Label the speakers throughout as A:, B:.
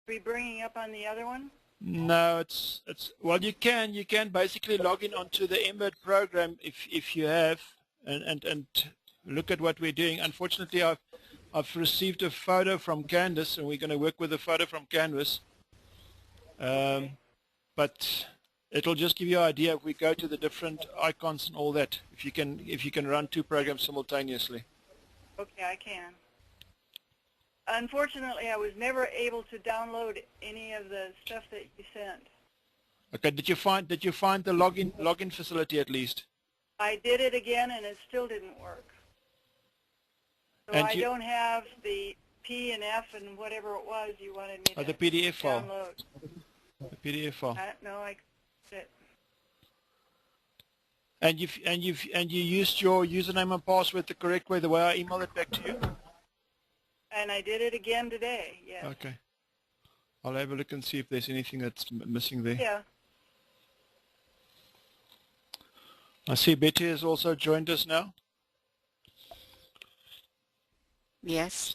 A: be bringing up on the other one?
B: No, it's well, you can basically log in onto the embed program if you have and look at what we're doing. Unfortunately, I've received a photo from Candice, and we're going to work with a photo from Canvas.
A: Okay.
B: But it'll just give you an idea if we go to the different icons and all that. If you can run two programs simultaneously.
A: Okay, I can. Unfortunately, I was never able to download any of the stuff that you sent.
B: Okay. Did you find the login facility at least?
A: I did it again, and it still didn't work. So
B: And
A: I don't have the P and F and whatever it was you wanted me to
B: the PDF file.
A: download.
B: The PDF file.
A: No, I it.
B: And you used your username and password the correct way, the way I emailed it back to you?
A: And I did it again today, yes.
B: Okay. I'll have a look and see if there's anything that's missing there.
A: Yeah.
B: I see Betty has also joined us now.
C: Yes.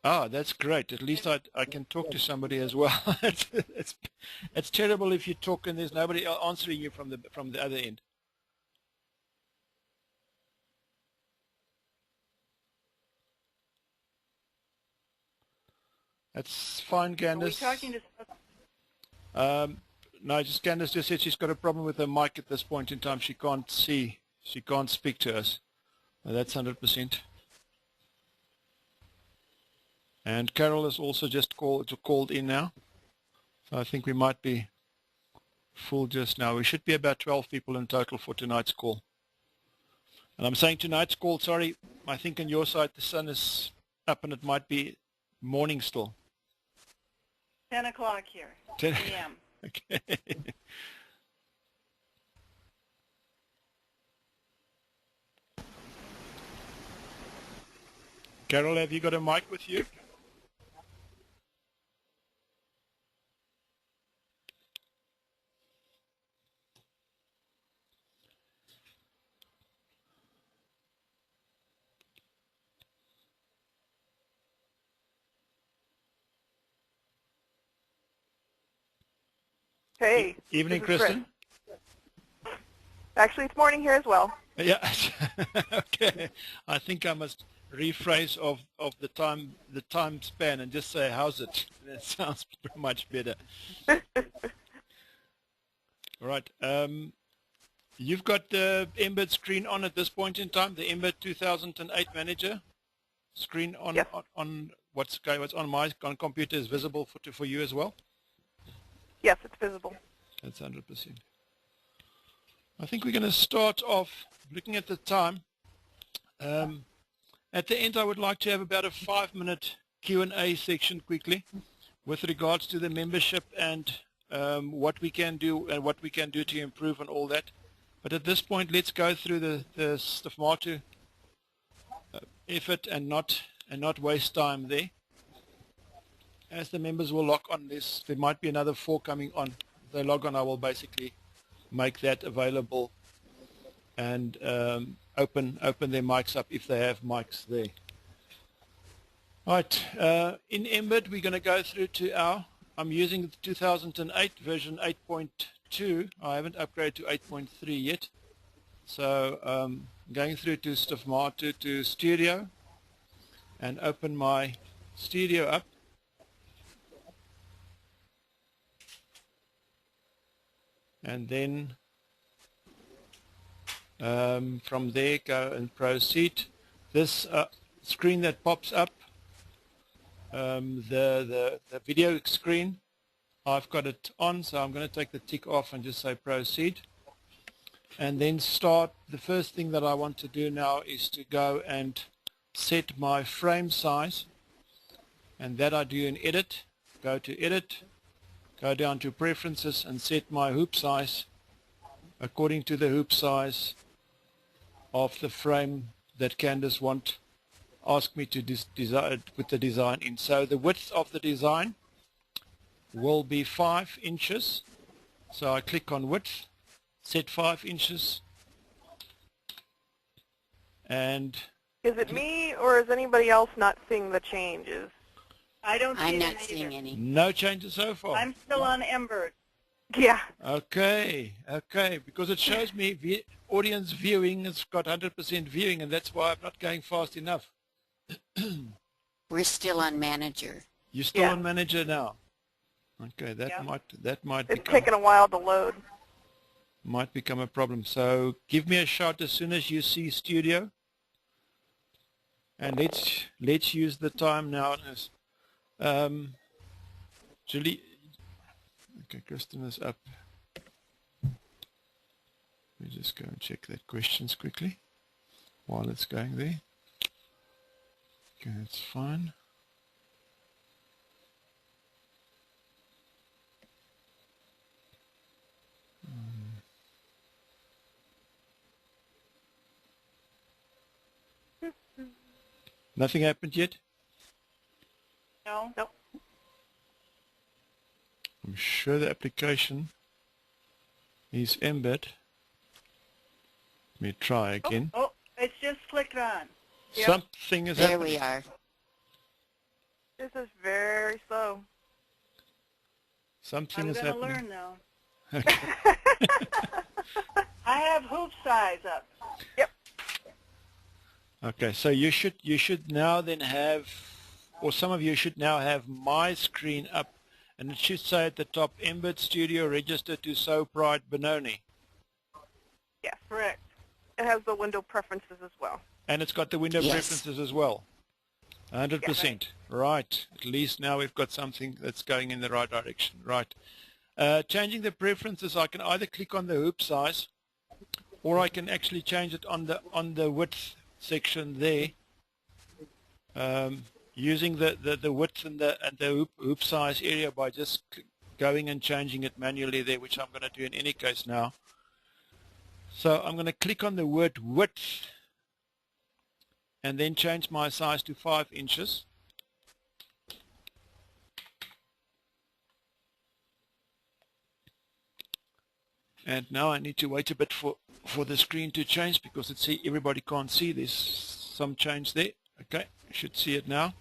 B: Ah, that's great. At least I can talk to somebody as well. It's terrible if you talk and there's nobody answering you from the other end. That's fine, Candice.
A: Are we talking to?
B: No, just Candice just said she's got a problem with her mic at this point in time. She can't speak to us. That's 100%. And Carol has also just called in now. So I think we might be full just now. We should be about 12 people in total for tonight's call. And I'm saying tonight's call, sorry, I think on your side the sun is up and it might be morning still.
A: 10 o'clock here,
B: 10
A: p.m.
B: Okay. Carol, have you got a mic with you?
D: Hey.
B: Evening, Kristen.
D: Actually, it's morning here as well.
B: Yeah. Okay. I think I must rephrase of the time span and just say, how's it? That sounds much better. All right. You've got the embed screen on at this point in time, the embed 2008 manager screen on.
D: Yes.
B: On what's on my computer is visible for you as well.
D: Yes, it's visible.
B: That's 100%. I think we're going to start off looking at the time. At the end, I would like to have about a 5-minute Q&A section quickly with regards to the membership and what we can do and what we can do to improve and all that. But at this point, let's go through the stomata effort and not waste time there. As the members will log on this, there might be another 4 coming on. If they log on, I will basically make that available and open their mics up if they have mics there. Right, in Embed, we're going to go through to I'm using the 2008 version 8.2. I haven't upgraded to 8.3 yet. So going through to stomata to Studio and open my Studio up. And then from there go and proceed. This screen that pops up, the video screen, I've got it on, so I'm going to take the tick off and just say proceed. And then start. The first thing that I want to do now is to go and set my frame size, and that I do in Edit. Go to Edit. Go down to Preferences and set my hoop size according to the hoop size of the frame that Candice ask me to put the design in. So the width of the design will be 5 inches. So I click on width, set 5 inches. And
D: is it me or is anybody else not seeing the changes?
A: I don't see
C: I'm
A: them
C: not seeing
A: either.
C: any.
B: No changes so far.
A: I'm still on Embird.
D: Yeah.
B: Okay, because it shows me audience viewing has got 100% viewing, and that's why I'm not going fast enough.
C: We're still on manager.
B: You're still
D: Yeah.
B: on manager now. Okay, that
A: Yep.
B: might
D: It's
B: become
D: taken a while to load.
B: a problem. So give me a shot as soon as you see studio, and let's use the time now. As Julie, okay, Kristen is up. Let me just go and check that questions quickly while it's going there. Okay, that's fine. Nothing happened yet?
A: No?
D: Nope.
B: I'm sure the application is embed. Let me try again.
A: Oh, it's just flicked on.
D: Yep.
B: Something is
C: There
B: happening.
C: we are.
D: This is very slow.
B: Something
A: I'm
B: is
A: going to
B: happening.
A: learn, though. I have hoop size up.
D: Yep.
B: Okay, so you should now then have, or some of you should now have my screen up, and it should say at the top, Embed Studio registered to So Pride Benoni.
D: Yes.
A: Correct.
D: It has the window preferences as well.
B: And it's got the window
C: Yes.
B: preferences as well. 100%. Right. At least now we've got something that's going in the right direction. Right. Changing the preferences, I can either click on the hoop size, or I can actually change it on the width section there, using the width and the hoop size area by just going and changing it manually there, which I'm going to do in any case now. So I'm going to click on the word width and then change my size to 5 inches. And now I need to wait a bit for the screen to change, because everybody can't see there's some change there. Okay, you should see it now.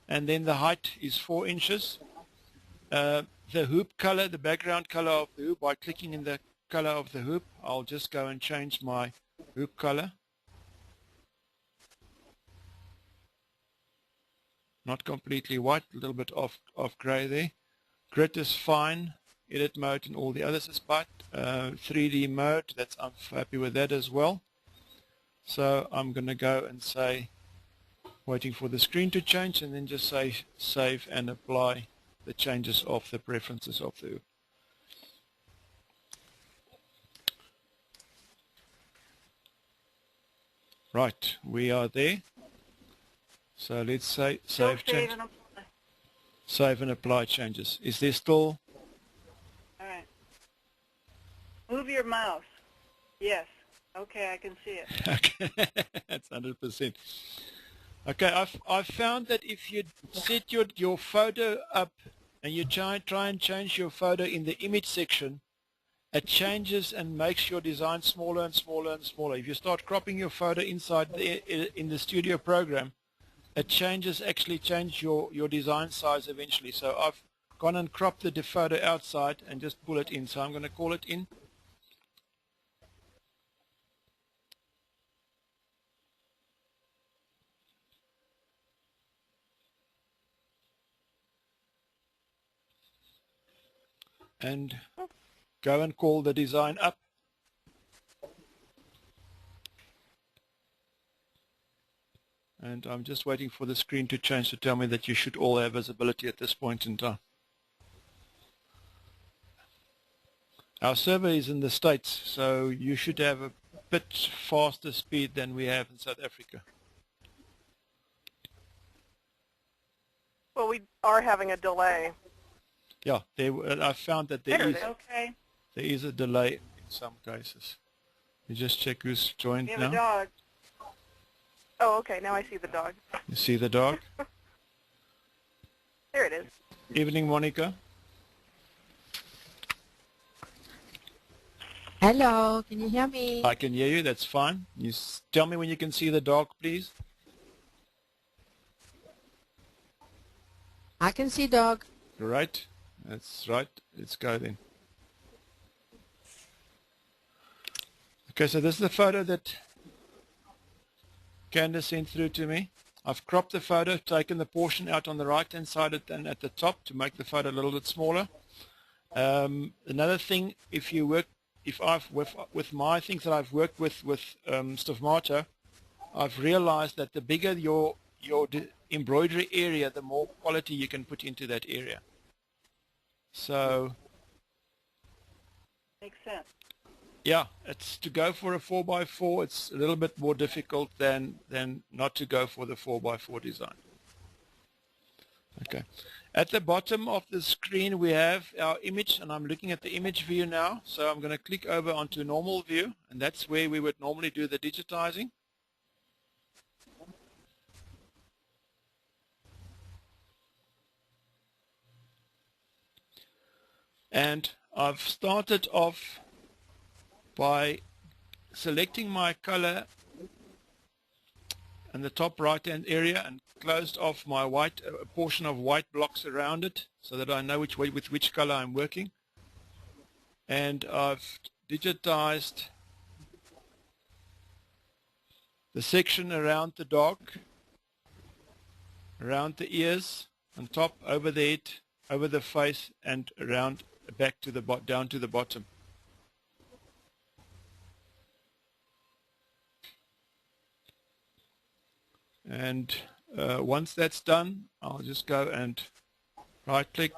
B: And then the height is 4 inches. The hoop color, the background color of the hoop, by clicking in the color of the hoop, I'll just go and change my hoop color. Not completely white, a little bit of gray there. Grid is fine. Edit mode and all the others is fine. 3D mode, I'm happy with that as well. So I'm going to go and say, waiting for the screen to change, and then just say save and apply the changes of the preferences of the hoop. Right, we are there. So let's say save change.
A: And apply.
B: Save and apply changes. Is there still?
A: All right. Move your mouse. Yes. Okay, I can see it.
B: Okay, that's 100%. Okay, I've found that if you set your photo up and you try and change your photo in the image section, it changes and makes your design smaller and smaller and smaller. If you start cropping your photo inside in the studio program, it actually change your design size eventually. So I've gone and cropped the photo outside and just pull it in. So I'm going to call it in. And go and call the design up. And I'm just waiting for the screen to change to tell me that you should all have visibility at this point in time. Our server is in the States, so you should have a bit faster speed than we have in South Africa.
D: Well, we are having a delay.
B: Yeah, I found that there
A: Okay.
B: is a delay in some cases. You just check who's joined
A: We have
B: now.
A: a dog.
D: Oh, okay. Now I see the dog.
B: You see the dog?
D: There it is.
B: Evening, Monica.
E: Hello, can you hear me?
B: I can hear you. That's fine. Tell me when you can see the dog, please.
E: I can see dog.
B: Right. That's right. Let's go then. Okay, so this is the photo that Candace sent through to me. I've cropped the photo, taken the portion out on the right-hand side and at the top to make the photo a little bit smaller. Another thing, with my things that I've worked with Stovmata, I've realized that the bigger your embroidery area, the more quality you can put into that area. So,
A: Makes sense.
B: yeah, it's to go for a 4x4. It's a little bit more difficult than not to go for the 4x4 design. Okay. At the bottom of the screen we have our image, and I'm looking at the image view now. So I'm going to click over onto normal view, and that's where we would normally do the digitizing. And I've started off by selecting my color in the top right hand area and closed off my white portion of white blocks around it so that I know with which color I'm working. And I've digitized the section around the dog, around the ears, on top, over the head, over the face, and around back to the down to the bottom. And once that's done, I'll just go and right click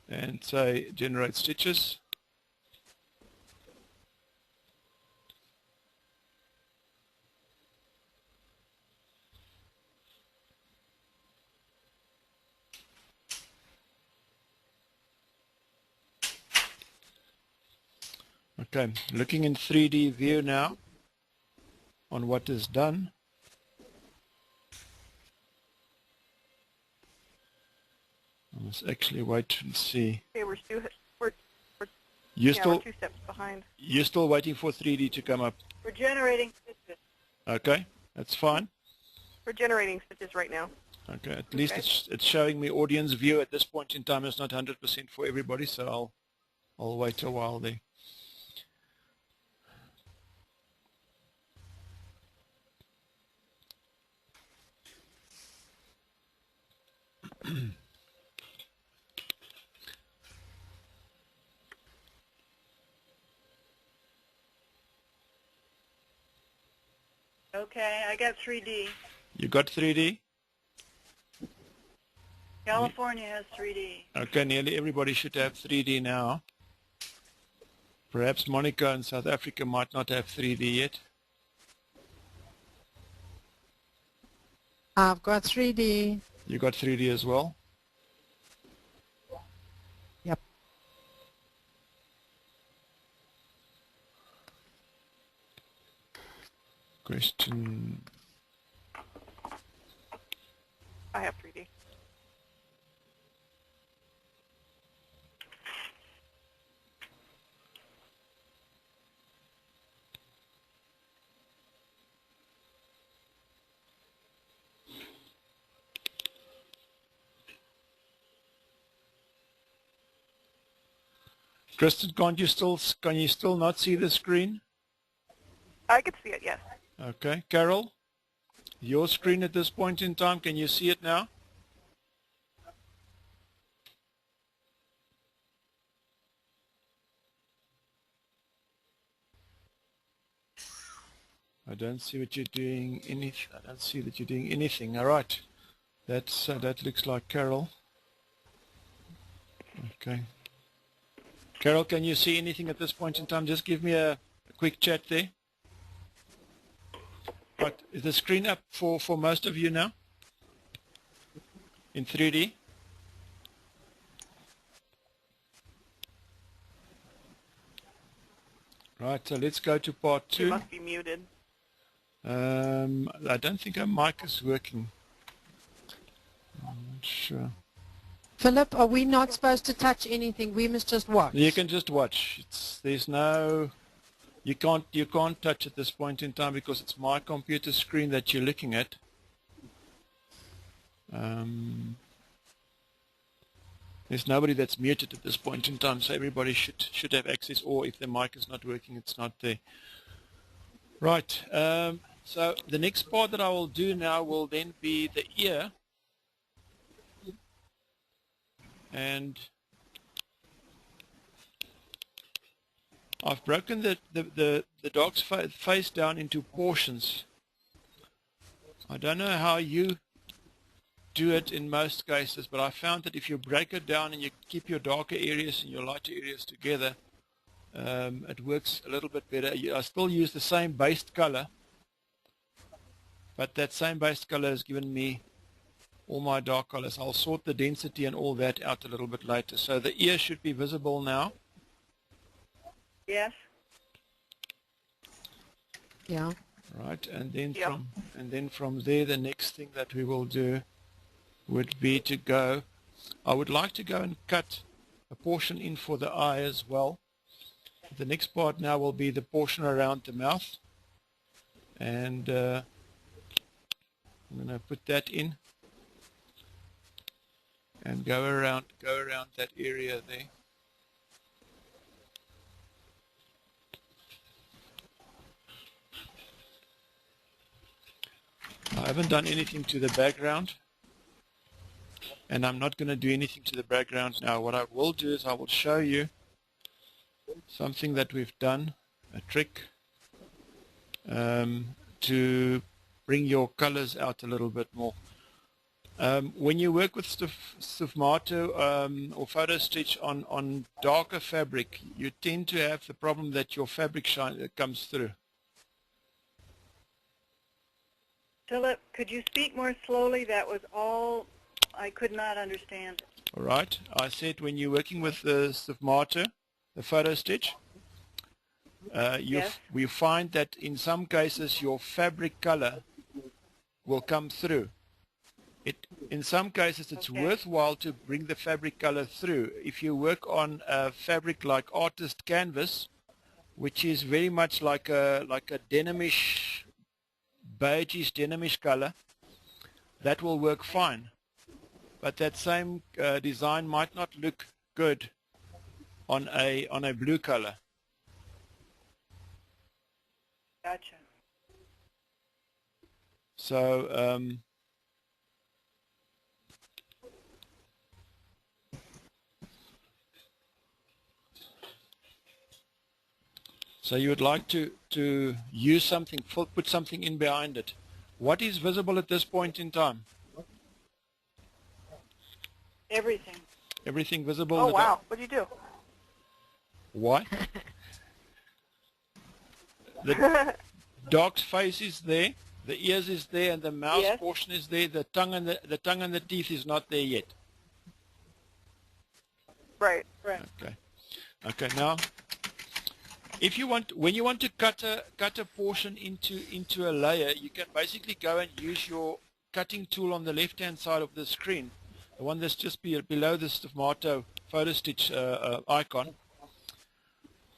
B: and say generate stitches. Okay, looking in 3D view now on what is done. I must actually wait and see.
D: Okay, we're
B: You're
D: we're
B: still
D: 2 steps behind.
B: you're still waiting for 3D to come up.
A: We're generating stitches.
B: Okay, that's fine.
D: We're generating stitches right now.
B: Okay, at least it's showing me audience view at this point in time. It's not 100% for everybody, so I'll wait a while there.
A: Okay, I got 3D.
B: You got 3D?
A: California has 3D.
B: Okay, nearly everybody should have 3D now. Perhaps Monica in South Africa might not have 3D yet.
E: I've got 3D.
B: You got 3D as well?
E: Yep.
B: Question.
D: I have 3D.
B: Kristen, can you still not see the screen?
D: I could see it, yes.
B: Okay, Carol, your screen at this point in time, can you see it now? I don't see what you're doing. I don't see that you're doing anything. All right, that looks like Carol. Okay, Carol, can you see anything at this point in time? Just give me a quick chat there. Right, is the screen up for most of you now? In 3D? Right, so let's go to part 2.
D: You must be muted.
B: I don't think our mic is working. I'm not sure.
E: Philip, are we not supposed to touch anything? We must just watch.
B: You can just watch. There's no... You can't touch at this point in time because it's my computer screen that you're looking at. There's nobody that's muted at this point in time, so everybody should have access, or if the mic is not working, it's not there. Right, so the next part that I will do now will then be the ear. And I've broken the dog's face down into portions. I don't know how you do it in most cases, but I found that if you break it down and you keep your darker areas and your lighter areas together, it works a little bit better. I still use the same base color, but that same base color has given me all my dark colors. I'll sort the density and all that out a little bit later. So the ear should be visible now.
A: Yes.
E: Yeah.
B: Right, and then
D: Yep.
B: from there, the next thing that we will do would be to go. I would like to go and cut a portion in for the eye as well. The next part now will be the portion around the mouth, and I'm going to put that in and go around that area there. I haven't done anything to the background, and I'm not going to do anything to the background now. What I will do is I will show you something that we've done, a trick to bring your colors out a little bit more. When you work with Sufmato or photo stitch on darker fabric, you tend to have the problem that your fabric shine comes through.
A: Philip, could you speak more slowly? That was all. I could not understand it.
B: All right. I said when you're working with the Sufmato, the photo stitch,
A: Yes.
B: we find that in some cases your fabric color will come through. In some cases it's
A: Okay.
B: worthwhile to bring the fabric color through. If you work on a fabric like artist canvas, which is very much like a denimish, beigeish denimish color, that will work fine. But that same design might not look good on a blue color.
A: Gotcha.
B: So so you would like to use something, put something in behind it. What is visible at this point in time?
A: Everything.
B: Everything visible?
D: Oh, wow. What'd you do?
B: Why? The dog's face is there, the ears is there, and the mouth
A: Yes.
B: portion is there. The tongue and the teeth is not there yet.
D: Right.
A: Right.
B: Okay. Okay. Now, if you want, when you want to cut a portion into a layer, you can basically go and use your cutting tool on the left-hand side of the screen, the one that's just below the Sufmato photo stitch icon.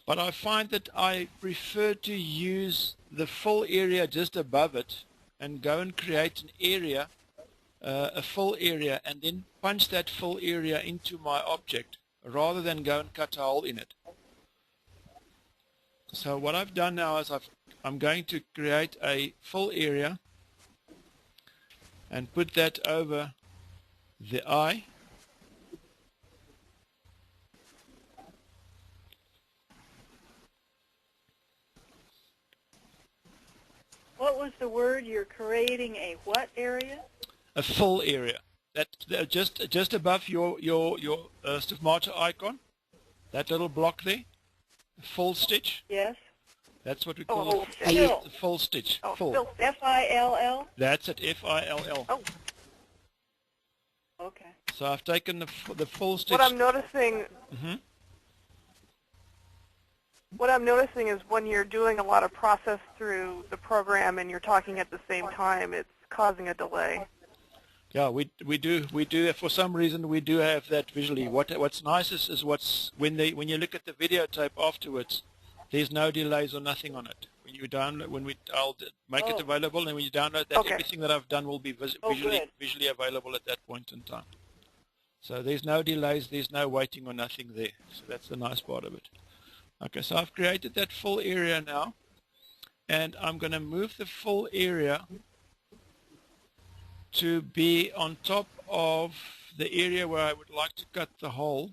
B: But I find that I prefer to use the full area just above it and go and create an area, a full area, and then punch that full area into my object rather than go and cut a hole in it. So what I've done now is I'm going to create a full area and put that over the eye.
A: What was the word? You're creating a what area?
B: A full area. That just above your Sufmato icon, that little block there, full stitch.
A: Yes.
B: That's what we
D: Oh,
B: call
D: full stitch.
B: the full stitch.
D: Oh,
B: Full.
D: still.
A: F-I-L-L?
B: That's it. F-I-L-L.
D: Oh,
A: Okay.
B: So I've taken the full stitch.
D: what I'm noticing.
B: Mhm.
D: What I'm noticing is when you're doing a lot of process through the program and you're talking at the same time, it's causing a delay.
B: Yeah, we do. For some reason, we do have that visually. What's nice is when you look at the videotape afterwards, there's no delays or nothing on it. When you download, I'll make it
A: Oh.
B: available, and when you download that,
D: Okay.
B: everything that I've done will be
A: Oh, good.
B: visually available at that point in time. So there's no delays, there's no waiting or nothing there. So that's the nice part of it. Okay, so I've created that full area now, and I'm going to move the full area to be on top of the area where I would like to cut the hole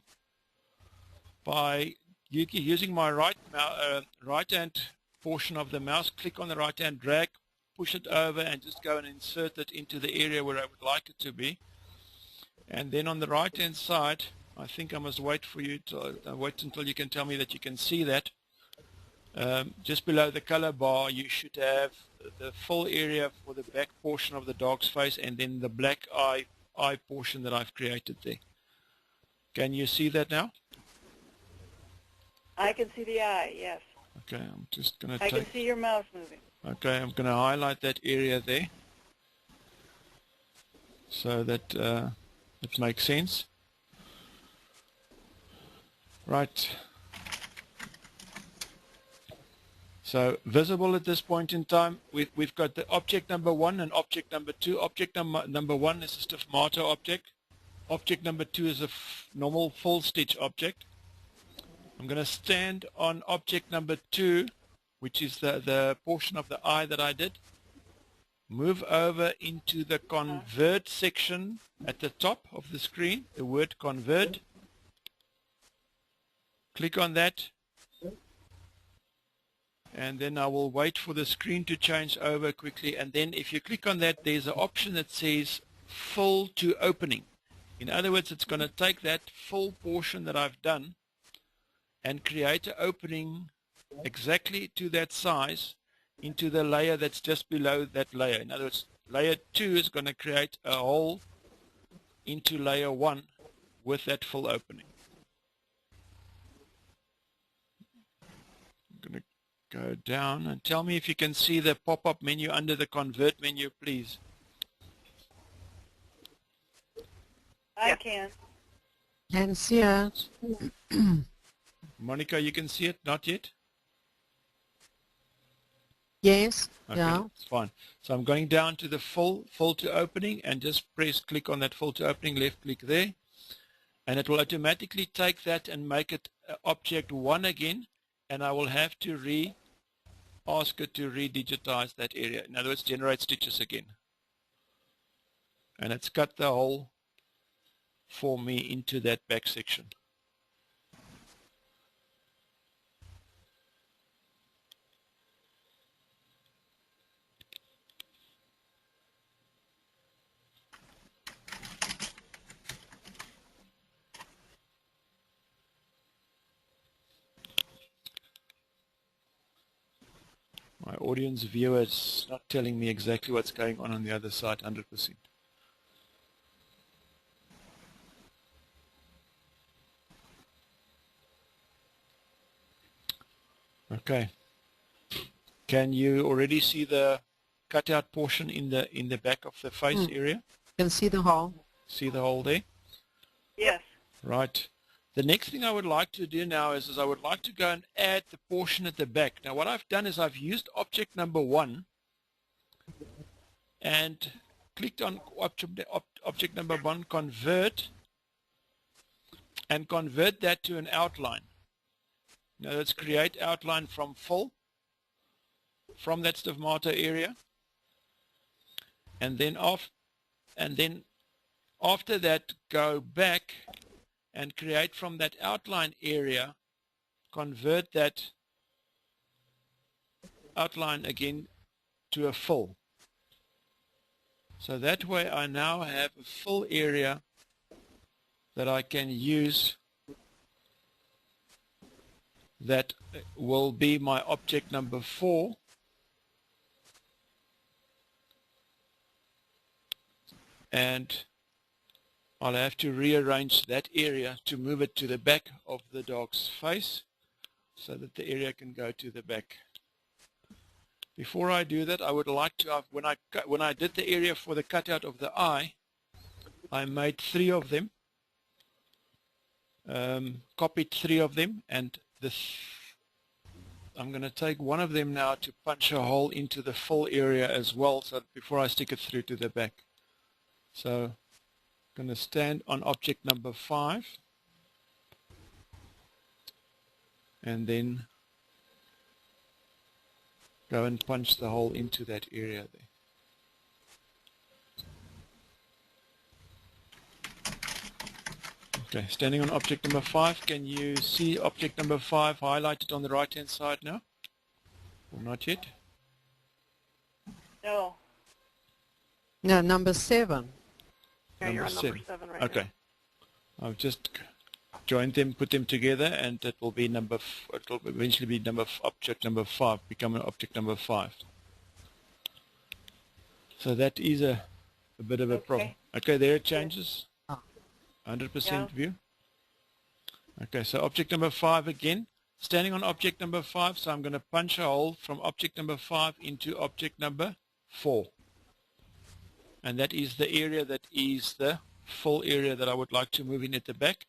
B: by using my right hand portion of the mouse. Click on the right hand, drag, push it over, and just go and insert it into the area where I would like it to be. And then on the right hand side, I think I must wait for you to wait until you can tell me that you can see that. Just below the color bar, you should have the full area for the back portion of the dog's face, and then the black eye portion that I've created there. Can you see that now?
A: I can see the eye, yes.
B: Okay, I'm just going to
A: I can see your mouse moving.
B: Okay, I'm going to highlight that area there so that it makes sense. Right. So visible at this point in time, we've got the object number 1 and object number 2. Object number 1 is a stigmata object. Object number 2 is a normal full stitch object. I'm going to stand on object number 2, which is the portion of the eye that I did. Move over into the convert section at the top of the screen, the word convert. Click on that. And then I will wait for the screen to change over quickly. And then if you click on that, there's an option that says full to opening. In other words, it's going to take that full portion that I've done and create an opening exactly to that size into the layer that's just below that layer. In other words, layer 2 is going to create a hole into layer 1 with that full opening. I'm going to go down and tell me if you can see the pop-up menu under the convert menu, please.
A: I can.
E: Can see it.
B: Monica, you can see it? Not yet?
E: Yes.
B: Okay,
E: Yeah.
B: it's fine. So I'm going down to the full to opening and just click on that full to opening, left click there, and it will automatically take that and make it object 1 again, and I will have to ask it to redigitize that area. In other words, generate stitches again. And it's cut the hole for me into that back section. My audience viewer is not telling me exactly what's going on the other side 100%. Okay. Can you already see the cutout portion in the back of the face area?
E: Can see the hole.
B: See the hole there?
A: Yes.
B: Right. The next thing I would like to do now is I would like to go and add the portion at the back. Now what I've done is I've used object number 1 and clicked on object number 1, convert, and convert that to an outline. Now let's create outline from full, from that stigmata area, and then after that go back and create from that outline area, convert that outline again to a full. So that way I now have a full area that I can use that will be my object number 4. And I'll have to rearrange that area to move it to the back of the dog's face so that the area can go to the back. Before I do that, I would like to have, when I did the area for the cutout of the eye, I made 3 of them, copied 3 of them, and I'm going to take one of them now to punch a hole into the full area as well, so before I stick it through to the back. So I'm going to stand on object number 5 and then go and punch the hole into that area there. Okay, standing on object number 5, can you see object number 5 highlighted on the right hand side now? Or not yet?
A: No.
E: No, number 7.
D: Yeah, you're on number 7 right
B: Okay. I've just joined them, put them together, and it will be it will eventually be object number 5, become an object number 5. So that is a bit of a problem. Okay, there it changes. 100% view. Okay, so object number 5 again. Standing on object number 5, so I'm going to punch a hole from object number 5 into object number 4. And that is the area that is the full area that I would like to move in at the back,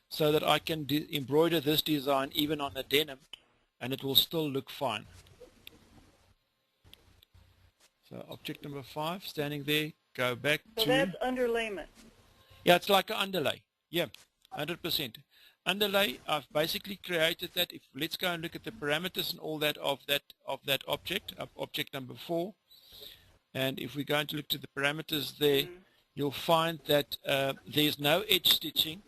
B: so that I can embroider this design even on the denim and it will still look fine. So object number 5, standing there, go back to...
A: So that's underlayment.
B: Yeah, it's like an underlay. Yeah, 100%. Underlay, I've basically created that. Let's go and look at the parameters and all that of that object, object number 4. And if we go and look to the parameters there, you'll find that there's no edge stitching,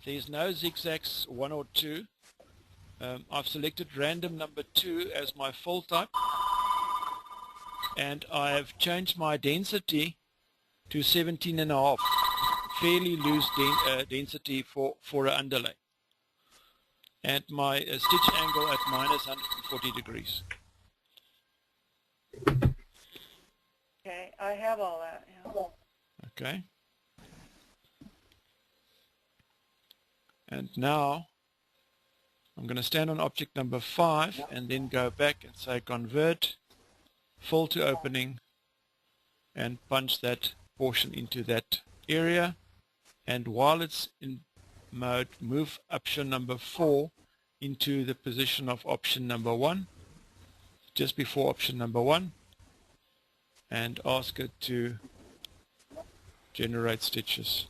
B: there's no zigzags 1 or 2. I've selected random number 2 as my fill type, and I have changed my density to 17.5. Fairly loose density for an underlay, and my stitch angle at minus 140 degrees.
A: Okay, I have all that. Yeah.
B: Okay, and now I'm going to stand on object number 5 and then go back and say convert fill to opening and punch that portion into that area. And while it's in mode, move option number 4 into the position of option number 1, just before option number 1, and ask it to generate stitches.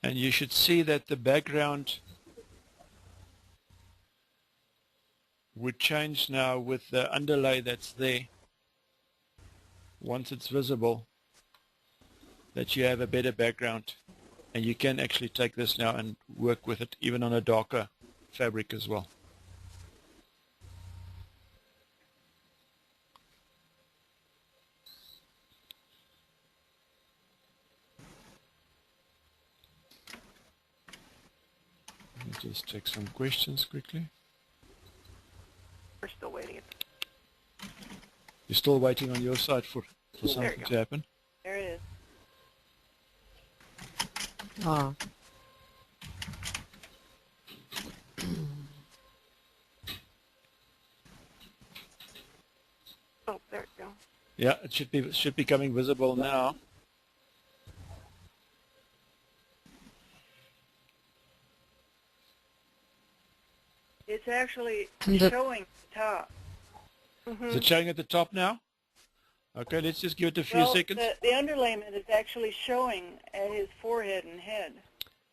B: And you should see that the background would change now with the underlay that's there. Once it's visible, that you have a better background, and you can actually take this now and work with it even on a darker fabric as well. Let me just check some questions quickly.
D: We're still waiting.
B: You're still waiting on your side for something to happen?
A: There it is.
E: Ah.
D: Oh, there we go.
B: Yeah, it should be becoming visible now.
A: It's actually
E: The-
A: showing the top.
B: Is it showing at the top now? Okay, let's just give it a few
A: Well,
B: seconds.
A: the underlayment is actually showing at his forehead and head.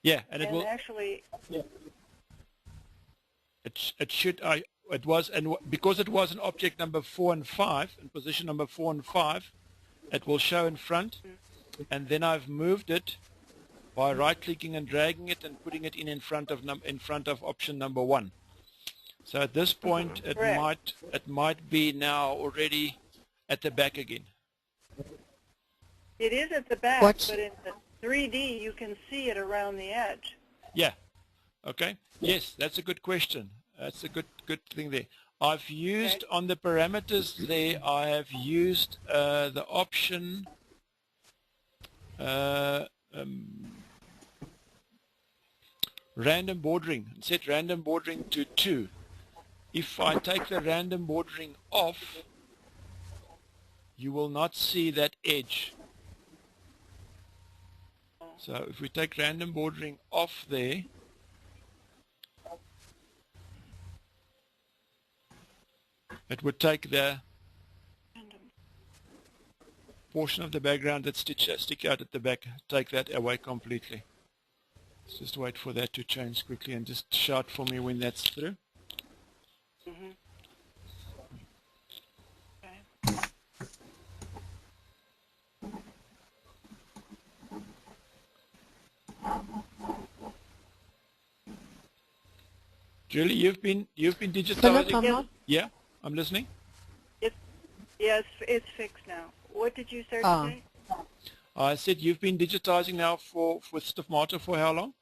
B: Yeah, and it
A: And
B: will.
A: actually,
B: It should. It was, and because it was an object number 4 and 5, in position number 4 and 5, it will show in front, and then I've moved it by right-clicking and dragging it and putting it in front of option number 1. So at this point, it
A: Correct.
B: might be now already at the back again.
A: it is at the back,
E: What's-
A: but in the 3D, you can see it around the edge.
B: Yeah. Okay. Yes, that's a good question. That's a good thing there. I've used on the parameters there. I have used the option random bordering. Set random bordering to 2. If I take the random bordering off, you will not see that edge. So if we take random bordering off there, It would take the portion of the background that stick out at the back, take that away completely. Let's just wait for that to change quickly and just shout for me when that's through.
A: Mhm.
B: Julie, you've been
E: Philip,
B: digitizing.
E: I'm
A: Yes.
E: not.
B: Yeah, I'm listening.
A: Yes, it's fixed now. What did you start
E: Ah.
A: to say?
B: I said you've been digitizing now for with Stigmata for how long?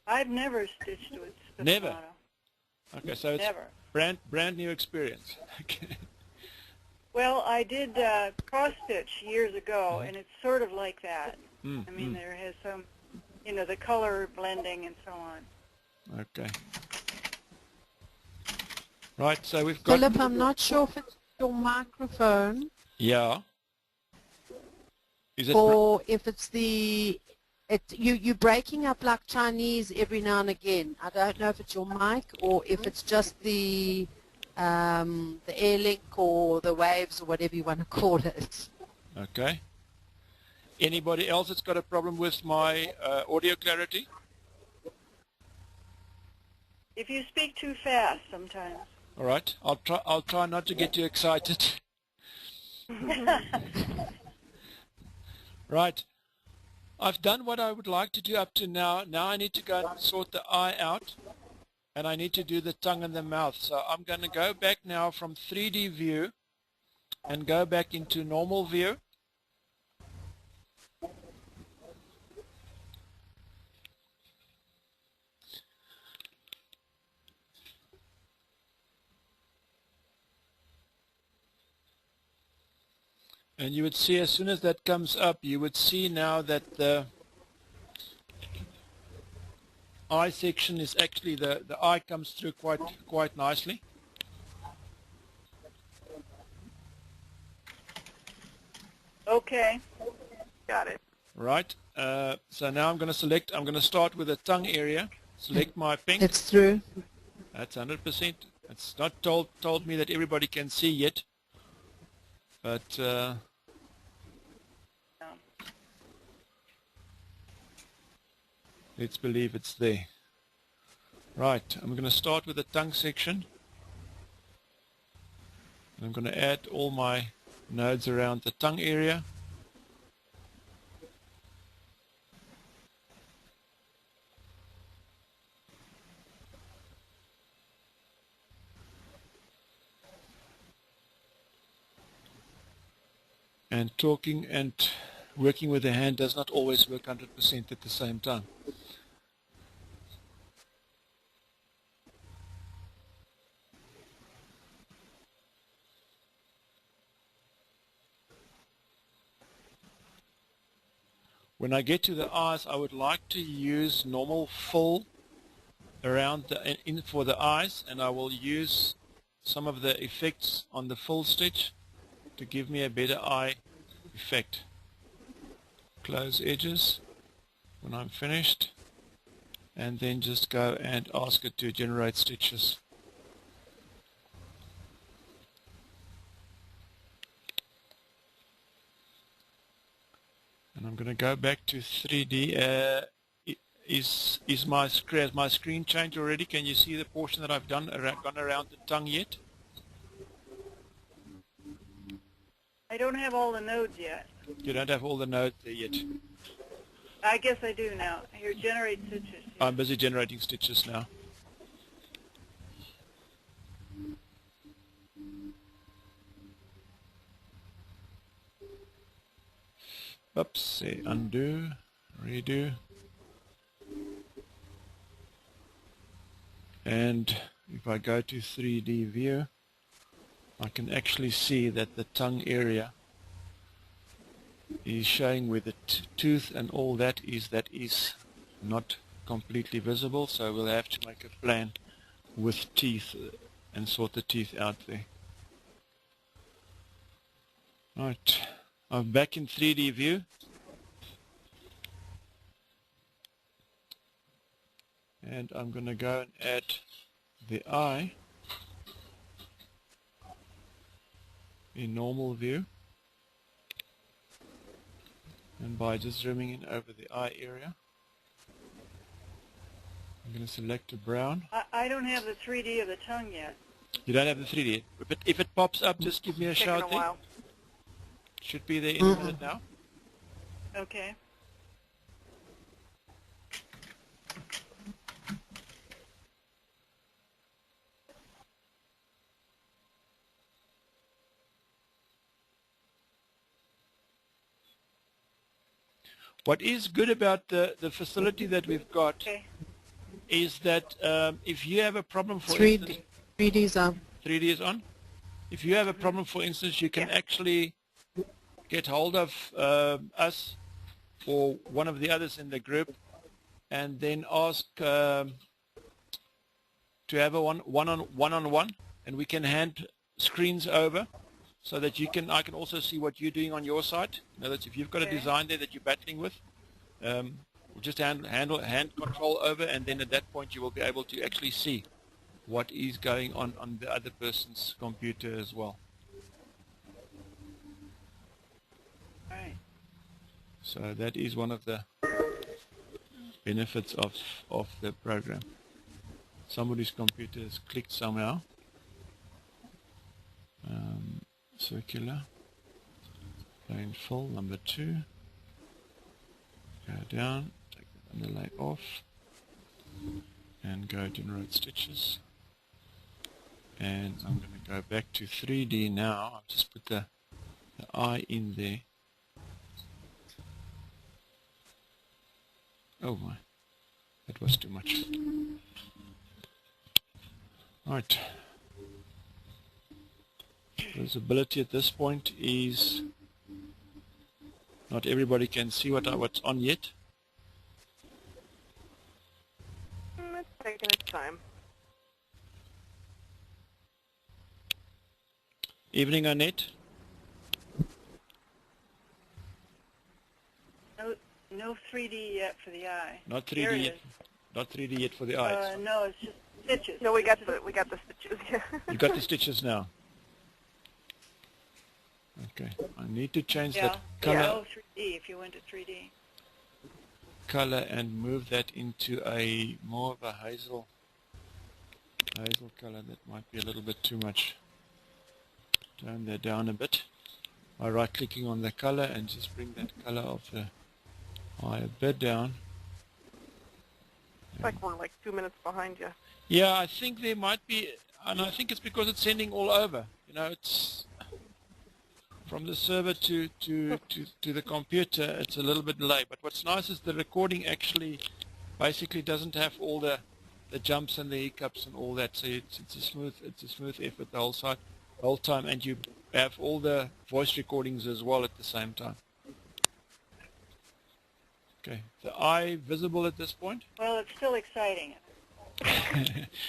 A: I've never stitched with
B: Never.
A: Stigmata.
B: Okay, so it's
A: Never.
B: brand new experience. Okay.
A: Well, I did cross stitch years ago, and it's sort of like that. I mean, there has some, the color blending and so on.
B: Okay. Right, so we've got.
E: Philip, I'm not sure if it's your microphone
B: Yeah. Is it?
E: or if it's you're breaking up like Chinese every now and again. I don't know if it's your mic or if it's just the air link or the waves or whatever you want to call it.
B: Okay. Anybody else that's got a problem with my audio clarity?
A: If you speak too fast sometimes.
B: All right. I'll try not to get too excited. Right. I've done what I would like to do up to now. Now I need to go and sort the eye out, and I need to do the tongue and the mouth. So I'm going to go back now from 3D view and go back into normal view. And you would see as soon as that comes up, you would see now that the eye section is actually, the eye comes through quite nicely.
A: Okay.
D: Got it.
B: Right. So now I'm going to start with the tongue area. Select my pink.
E: It's through.
B: That's 100%. It's not told me that everybody can see yet. But let's believe it's there. Right, I'm going to start with the tongue section. I'm going to add all my nodes around the tongue area. And talking and working with the hand does not always work 100% at the same time. When I get to the eyes, I would like to use normal fill around for the eyes, and I will use some of the effects on the fill stitch to give me a better eye effect. Close edges when I'm finished, and then just go and ask it to generate stitches. And I'm going to go back to 3D. Is my screen changed already? Can you see the portion that I've gone around the tongue yet?
A: I don't have all the nodes yet.
B: You don't have all the nodes there yet.
A: I guess I do now. Here, generate stitches.
B: I'm busy generating stitches now. Oops, say undo, redo. And if I go to 3D view, I can actually see that the tongue area is showing where the tooth and all that is not completely visible, so we'll have to make a plan with teeth and sort the teeth out there. Right, I'm back in 3D view. And I'm going to go and add the eye. in normal view. And by just zooming in over the eye area, I'm going to select a brown.
A: I don't have the 3D of the tongue yet.
B: You don't have the 3D, but if it pops up, just give me a
D: Taking
B: shout
D: a
B: there.
D: while.
B: Should be there in a minute now.
A: Okay.
B: What is good about the facility that we've got
A: Okay.
B: is that if you have a problem, for
E: 3D,
B: instance,
E: 3D's on.
B: 3D is on. If you have a problem, for instance, you can actually get hold of us or one of the others in the group and then ask to have a one-on-one, and we can hand screens over so that I can also see what you're doing on your side. In other words, if you've got a design there that you're battling with, we'll just hand control over, and then at that point you will be able to actually see what is going on the other person's computer as well.
A: All right.
B: So that is one of the benefits of the program. Somebody's computer is clicked somehow. Circular, plain full, number 2. Go down, take the underlay off, and go generate stitches. And I'm going to go back to 3D now. I've just put the eye in there. Oh my, that was too much. Right. Visibility at this point is not everybody can see what's on yet.
D: It's taking its time.
B: Evening, Annette.
A: No 3D yet for the eye.
B: Not
A: There
B: 3D
A: it
B: yet.
A: is.
B: Not 3D yet for the eyes.
A: No, it's just stitches.
D: No, we got the stitches.
B: You got the stitches now. Okay. I need to change that color.
A: No 3D if you went to 3D.
B: Color and move that into a more of a hazel color. That might be a little bit too much. Tone that down a bit by right clicking on the color and just bring that color of the eye a bit down.
D: It's like we're like 2 minutes behind you.
B: Yeah, I think there might be, and I think it's because it's sending all over. You know, it's from the server to the computer. It's a little bit delayed. But what's nice is the recording actually basically doesn't have all the jumps and the hiccups and all that. So it's a smooth effort the whole time, and you have all the voice recordings as well at the same time. Okay, the eye visible at this point?
A: Well, it's still exciting.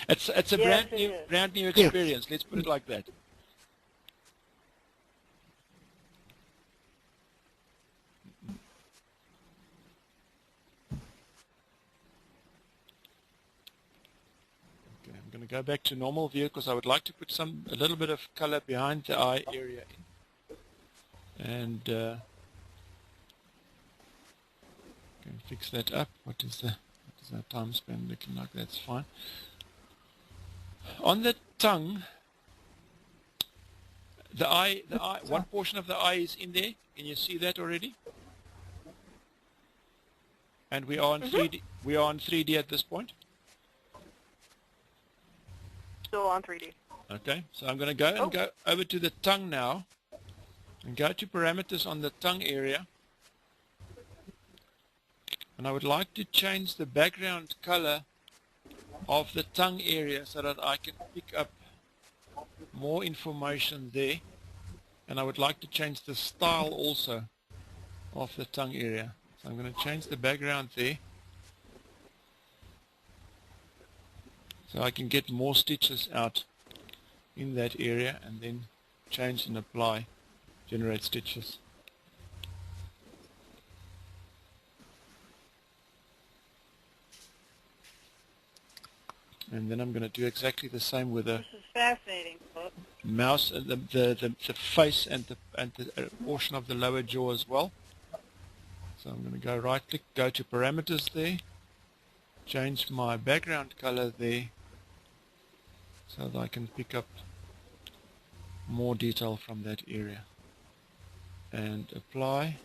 B: it's a
A: Yes,
B: brand new experience. Let's put it like that. Okay, I'm going to go back to normal view because I would like to put a little bit of color behind the eye area in. And can fix that up. What is our time span looking like? That's fine. On the tongue, the eye, one portion of the eye is in there. Can you see that already? And we are on 3D. We are on 3D at this point.
D: Still on 3D.
B: Okay, so I'm going to go and go over to the tongue now, and go to parameters on the tongue area. And I would like to change the background color of the tongue area so that I can pick up more information there. And I would like to change the style also of the tongue area. So I'm going to change the background there so I can get more stitches out in that area, and then change and apply, generate stitches. And then I'm going to do exactly the same with the...
A: This is fascinating, Philip.
B: mouse, the face and the portion of the lower jaw as well. So I'm going to go right click, go to parameters there, change my background color there so that I can pick up more detail from that area, and apply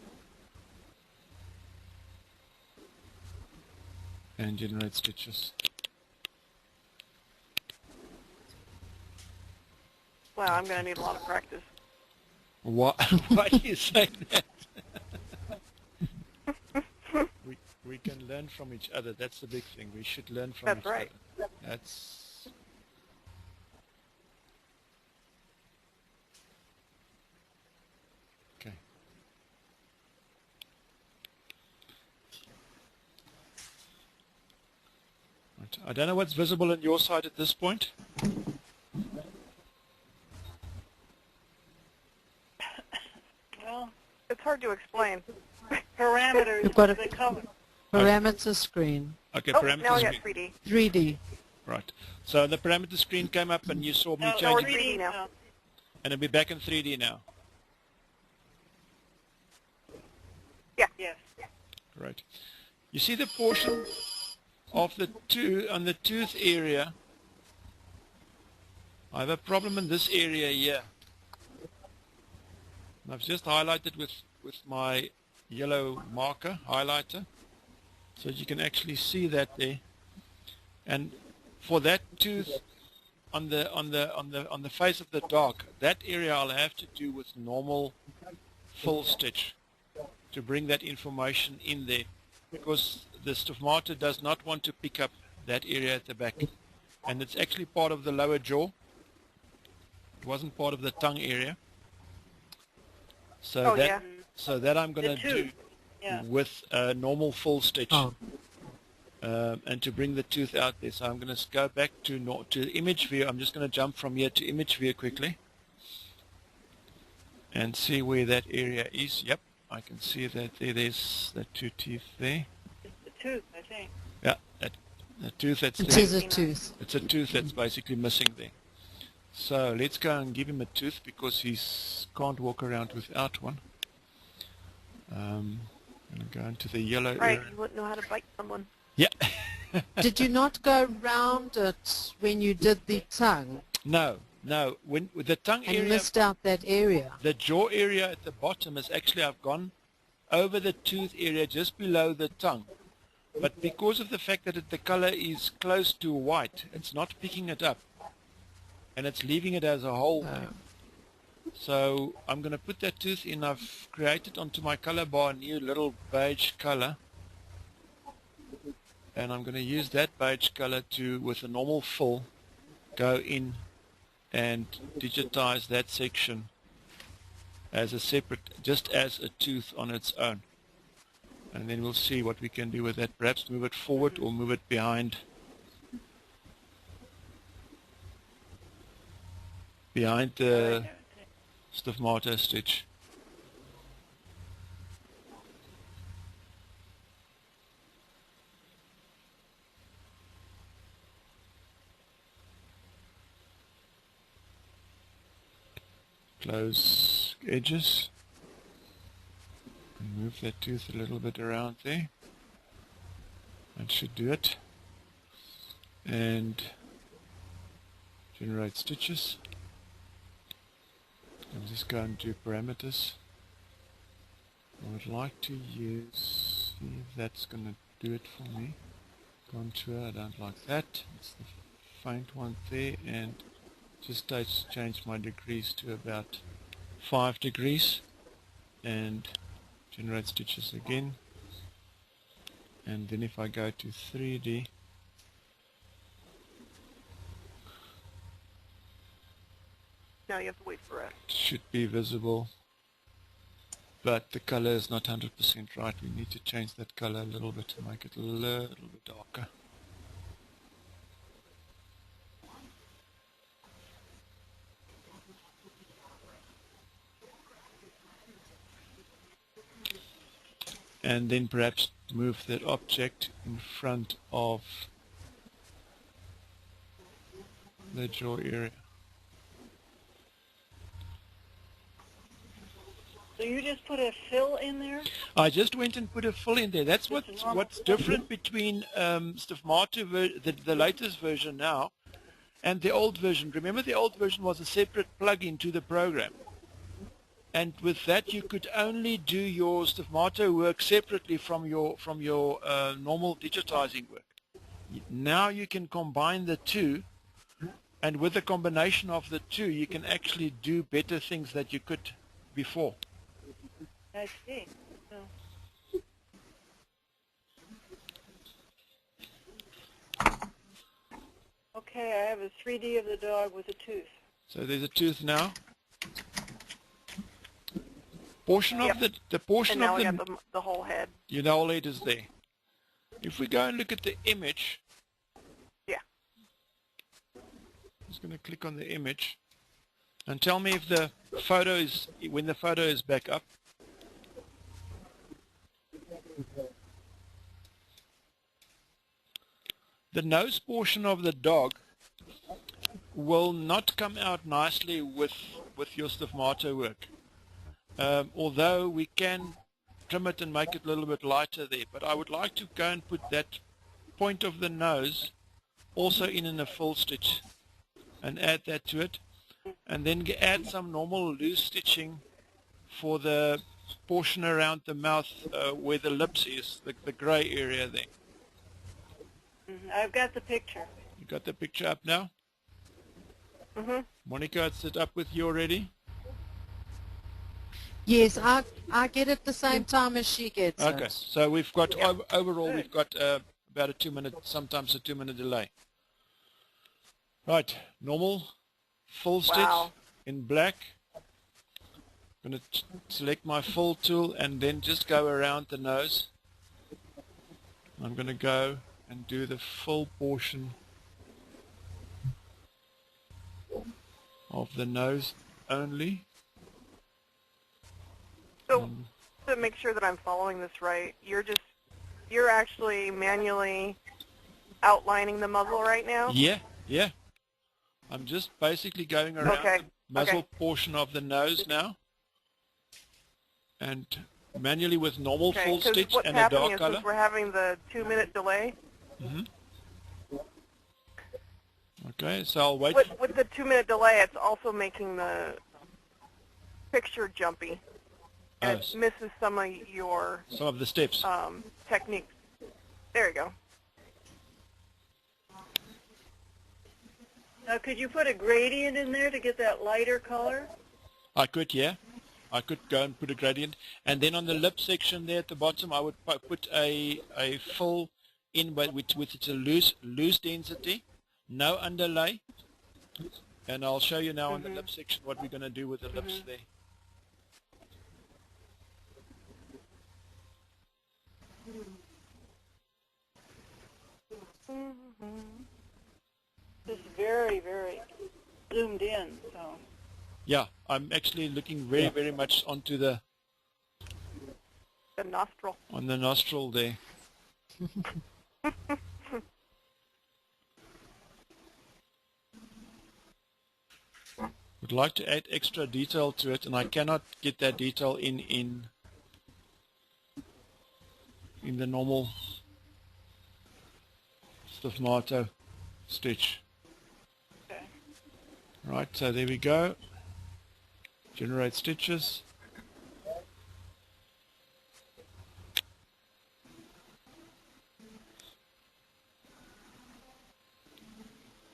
B: and generate stitches.
D: Wow, I'm going to need a lot of practice.
B: Why do you say that? we can learn from each other. That's the big thing. We should learn from
D: That's
B: each
D: right.
B: other. That's okay. Right. I don't know what's visible on your side at this point.
A: Well,
D: It's hard to explain.
A: parameters
E: You've got
A: of the color.
E: Parameter screen.
B: Okay,
D: Oh,
B: parameter
D: now I got
B: screen.
D: 3D.
E: 3D.
B: Right. So the parameter screen came up and you saw me
A: No,
B: changing,
A: 3D
D: now.
A: now.
B: and it'll be back in 3D now.
D: Yeah.
A: Yes.
B: Right. You see the portion of the on the tooth area. I have a problem in this area here. And I've just highlighted with my yellow marker highlighter, so you can actually see that there. And for that tooth on the face of the dog, that area I'll have to do with normal full stitch to bring that information in there, because the stomata does not want to pick up that area at the back, and it's actually part of the lower jaw. It wasn't part of the tongue area, so
D: Oh, yeah.
B: that I'm going
A: The
B: to do
A: tooth. Yeah.
B: with a normal full stitch.
E: Oh.
B: And to bring the tooth out there. So I'm going to go back to image view. I'm just going to jump from here to image view quickly and see where that area is. Yep, I can see that there's the two teeth there.
A: It's the tooth, I think.
B: Yeah, the tooth that's
E: It
B: there.
E: is a tooth.
B: It's a tooth that's basically missing there. So let's go and give him a tooth, because he can't walk around without one. I'm going to go into the yellow
D: Right,
B: area.
D: you wouldn't know how to bite someone.
B: Yeah.
E: Did you not go round it when you did the tongue
B: No. When with the tongue
E: and
B: area,
E: missed out that area?
B: the jaw area at the bottom is actually, I've gone over the tooth area just below the tongue. But because of the fact that the color is close to white, it's not picking it up. And it's leaving it as a whole. So I'm going to put that tooth in. I've created onto my color bar a new little beige color. And I'm going to use that beige color to, with a normal fill, go in and digitize that section as a separate, just as a tooth on its own. And then we'll see what we can do with that. Perhaps move it forward or move it behind the stomata stitch. Close edges and move that tooth a little bit around there. That should do it. And generate stitches. I'll just go and do parameters. I would like to use, see if that's going to do it for me. Contour, I don't like that. It's the faint one there, and just change my degrees to about 5 degrees and generate stitches again. And then if I go to 3D,
D: Now you have to wait for it.
B: it should be visible, but the color is not 100% right. We need to change that color a little bit to make it a little bit darker. And then perhaps move that object in front of the jaw area.
A: So you just put a fill in there?
B: I just went and put a fill in there. That's
A: Just a
B: what's
A: normal fill?
B: different between Stigmata, the latest version now, and the old version. Remember, the old version was a separate plug-in to the program. And with that, you could only do your Stigmata work separately from your normal digitizing work. Now you can combine the two, and with the combination of the two, you can actually do better things that you could before.
A: I see. Oh. Okay, I have a 3D of the dog with a tooth.
B: So there's a tooth now. Portion of the portion
D: And now
B: of
D: we got the whole head.
B: you know, all it is there. If we go and look at the image,
D: Yeah.
B: I'm just going to click on the image and tell me if the photo is when the photo is back up. The nose portion of the dog will not come out nicely with your Stigmata work. Although we can trim it and make it a little bit lighter there, but I would like to go and put that point of the nose also in a full stitch and add that to it, and then add some normal loose stitching for the portion around the mouth where the lips is, the gray area there.
A: I've got the picture.
B: You got the picture up now?
D: Mhm.
B: Monica, it's it up with you already?
E: Yes, I get it the same time as she gets
B: Okay,
E: it.
B: so we've got overall
A: Good.
B: we've got about a 2-minute, sometimes a 2-minute delay. Right, normal, full stitch
D: Wow.
B: in black. I'm going to select my full tool and then just go around the nose. I'm going to go and do the full portion of the nose only.
D: So to make sure that I'm following this right, you're actually manually outlining the muzzle right now?
B: Yeah. I'm just basically going around
D: Okay,
B: the muzzle
D: okay.
B: portion of the nose now, and manually with normal
D: Okay,
B: full
D: 'cause
B: stitch
D: what's
B: and a
D: happening
B: dark
D: is
B: color.
D: since we're having the 2-minute delay,
B: Okay, so I'll wait.
D: with the 2-minute delay, it's also making the picture jumpy. And
B: Oh,
D: it misses some of your
B: some of the steps.
D: techniques. There you go.
A: Now, could you put a gradient in there to get that lighter color?
B: I could, yeah. I could go and put a gradient. And then on the lip section there at the bottom, I would put a fill in with it's a loose density, no underlay. And I'll show you now on the lip section what we're going to do with the lips there.
A: Just very, very zoomed in, so.
B: Yeah, I'm actually looking very, very much onto the
D: nostril.
B: on the nostril there. Would like to add extra detail to it, and I cannot get that detail in the normal Stigmata stitch.
A: Okay.
B: Right, so there we go. Generate stitches.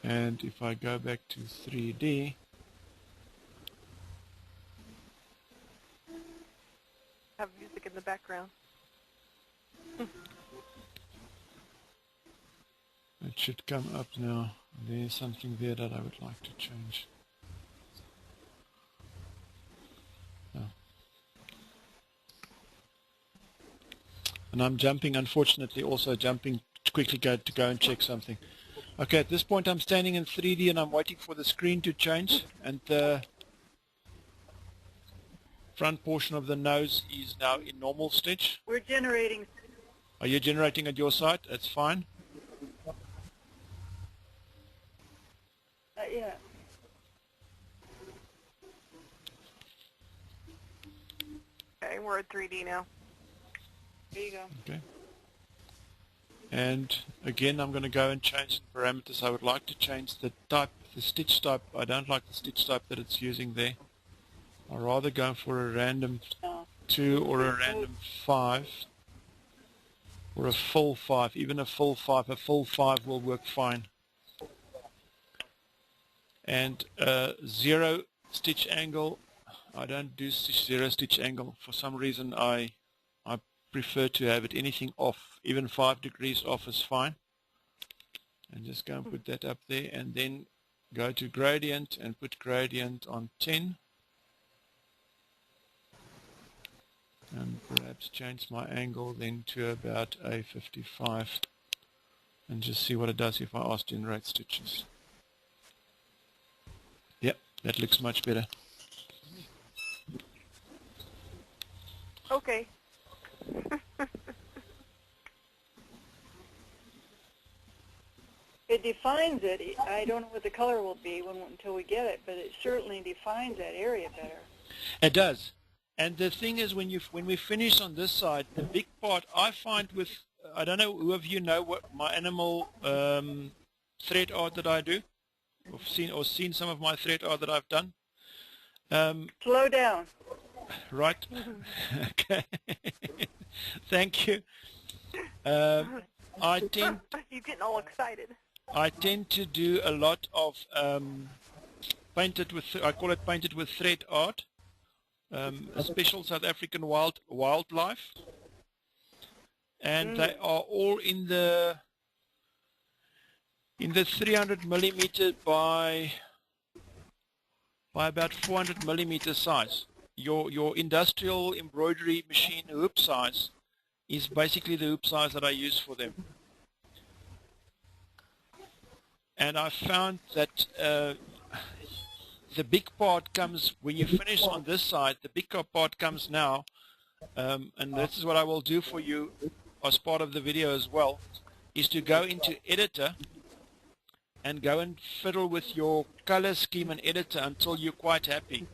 B: And if I go back to 3D,
D: Have music in the background.
B: it should come up now. There's something there that I would like to change. Oh. And I'm jumping, unfortunately, also jumping to quickly to go and check something. Okay, at this point I'm standing in 3D and I'm waiting for the screen to change, and the front portion of the nose is now in normal stitch.
A: We're generating.
B: Are you generating at your side? That's fine.
A: Yeah.
D: we're at 3D now.
A: There you go.
B: Okay. And again, I'm going to go and change the parameters. I would like to change the type, the stitch type. I don't like the stitch type that it's using there. I'd rather go for a random 2 or a random 5 or a full 5. Even a full 5. A full 5 will work fine. And 0 stitch angle. I don't do 0 stitch angle. For some reason I prefer to have it anything off. Even 5 degrees off is fine. And just go and put that up there, and then go to gradient and put gradient on 10. And perhaps change my angle then to about a 55, and just see what it does if I ask generate stitches. Yep, that looks much better.
D: Okay.
A: It defines it. I don't know what the color will be until we get it, but it certainly defines that area better.
B: It does. And the thing is, when we finish on this side, the big part I find with, I don't know who of you know what my animal thread art that I do, or seen some of my thread art that I've done.
A: Slow down.
B: Right. Okay. Thank you. I tend
D: You're getting all excited.
B: to do a lot of painted with, I call it painted with thread art. A special South African wildlife, and they are all in the 300 millimeter by about 400 millimeter size. Your industrial embroidery machine hoop size is basically the hoop size that I use for them. And I found that the big part comes when you finish on this side. The big part comes now, and this is what I will do for you as part of the video as well, is to go into editor and go and fiddle with your color scheme and editor until you're quite happy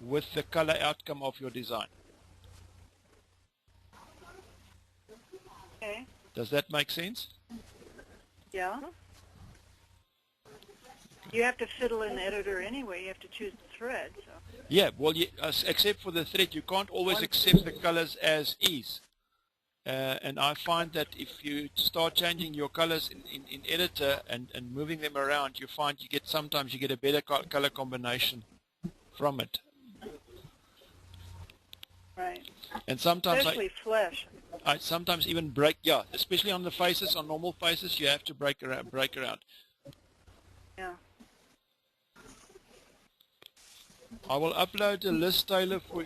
B: with the color outcome of your design.
A: Okay.
B: Does that make sense?
A: Yeah. You have to fiddle in the editor anyway. You have to choose the thread. So.
B: Yeah, well, except for the thread, you can't always accept the colors as is. And I find that if you start changing your colors in editor and moving them around, you find sometimes you get a better color combination from it.
A: Right.
B: And sometimes
A: especially flesh.
B: I sometimes even break, especially on the faces, on normal faces, you have to break around.
A: Yeah.
B: I will upload a list tailor for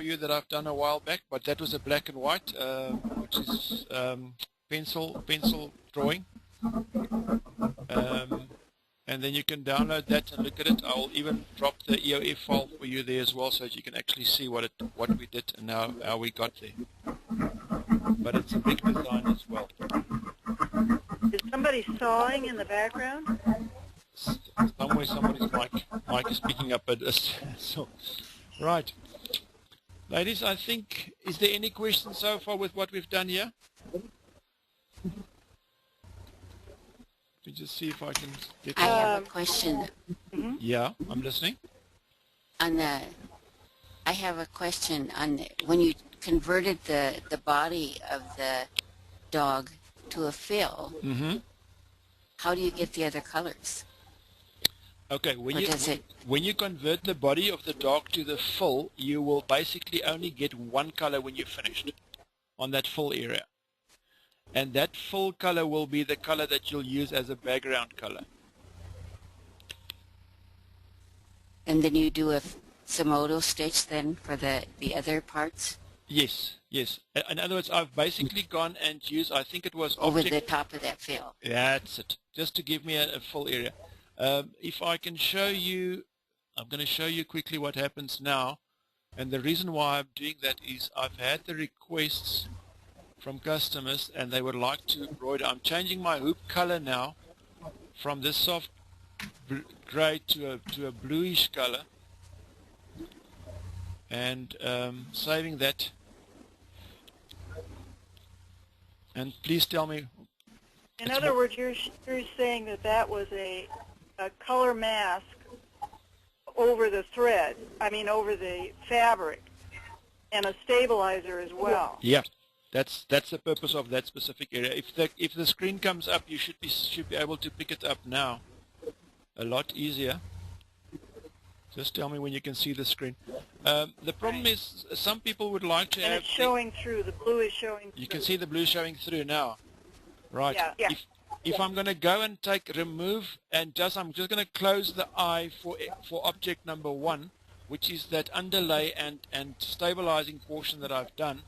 B: you that I've done a while back, but that was a black and white, which is pencil drawing, and then you can download that and look at it. I'll even drop the EOF file for you there as well, so that you can actually see what we did and how we got there. But it's a big design as well.
A: Is somebody sawing in the background?
B: Somewhere somebody's mic is picking up at us. So, right. Ladies, I think, is there any questions so far with what we've done here? Let me just see if I can get
C: I have a question.
B: Yeah, I'm listening.
C: I have a question on when you converted the body of the dog to a fill. How do you get the other colors?
B: Okay, when you convert the body of the dog to the fill, you will basically only get one color when you're finished on that fill area. And that fill color will be the color that you'll use as a background color.
C: And then you do a Simoto stitch then for the other parts?
B: Yes. In other words, I've basically gone and used, I think it was
C: over the top of that fill.
B: That's it, just to give me a full area. If I can show you, I'm going to show you quickly what happens now. And the reason why I'm doing that is I've had the requests from customers and they would like to embroider. I'm changing my hoop color now from this soft gray to a bluish color. and saving that. And please tell me.
A: In other words, you're saying that that was a color mask over the thread, I mean over the fabric, and a stabilizer as well.
B: Yeah, that's the purpose of that specific area. If the screen comes up, you should be able to pick it up now. A lot easier. Just tell me when you can see the screen. The problem is some people would like to
A: and
B: have...
A: it's showing through. The blue is showing through.
B: You can see the blue showing through now. Right.
A: Yeah.
B: If I'm going to go and remove, and I'm just going to close the eye for object number 1, which is that underlay and stabilizing portion that I've done.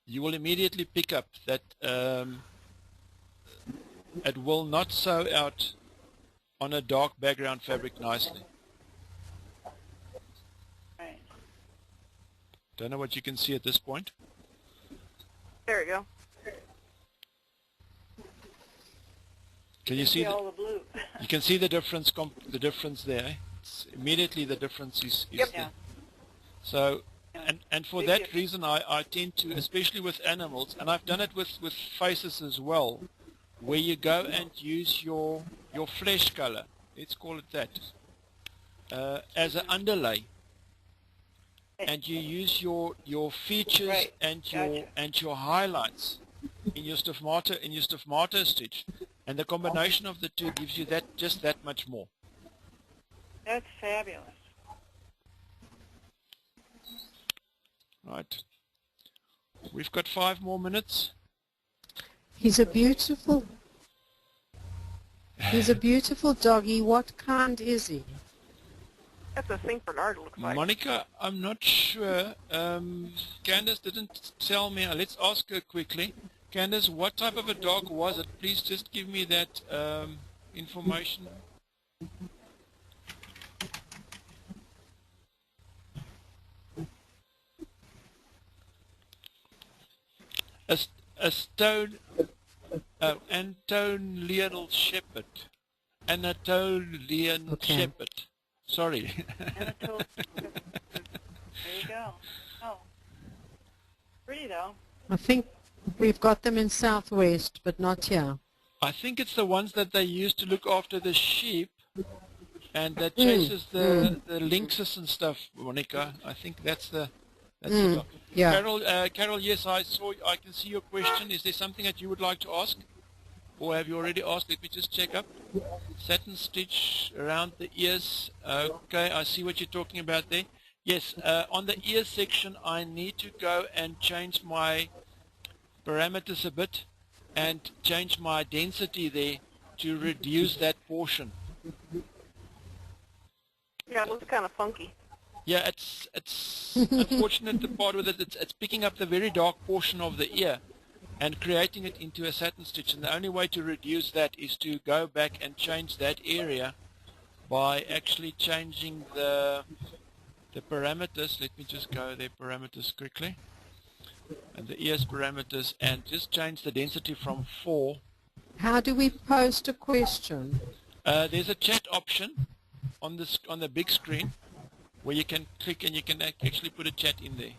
B: You will immediately pick up that it will not sew out on a dark background fabric nicely.
A: Right.
B: Don't know what you can see at this point.
D: There you go.
B: Can you see
A: all the blue?
B: You can see the difference. The difference there. It's immediately the difference is
A: Yep.
B: there.
A: Yeah.
B: So, and for
A: Big
B: that
A: difference.
B: reason, I tend to, especially with animals, and I've done it with faces as well, where you go and use your flesh color. Let's call it that, as an underlay. And you use your features
A: Right.
B: and your highlights in your stigmata stitch, and the combination of the two gives you just that much more.
A: That's fabulous.
B: Right. We've got 5 more minutes.
E: He's a beautiful doggy. What kind is he?
D: That's a St. Bernard, looks like.
B: Monica, I'm not sure. Candace didn't tell me. Let's ask her quickly. Candace, what type of a dog was it? Please just give me that information. A stone Anatolian Shepherd. Anatolian
E: Okay.
B: Shepherd. Sorry.
A: Anatole. There you go. Oh. Pretty though.
E: I think we've got them in Southwest, but not here.
B: I think it's the ones that they use to look after the sheep and that chases the lynxes and stuff, Monica. I think that's the dog.
E: Yeah.
B: Carol, yes, I can see your question. Is there something that you would like to ask? Or have you already asked? Let me just check up. Satin stitch around the ears. Okay, I see what you're talking about there. Yes, on the ear section, I need to go and change my parameters a bit and change my density there to reduce that portion.
D: Yeah, it looks kind of funky.
B: Yeah, it's unfortunate the part with it. It's picking up the very dark portion of the ear and creating it into a satin stitch. And the only way to reduce that is to go back and change that area by actually changing the parameters. Let me just go their parameters quickly. And the ears parameters, and just change the density from 4.
E: How do we post a question?
B: There's a chat option on the big screen where you can click and you can actually put a chat in there.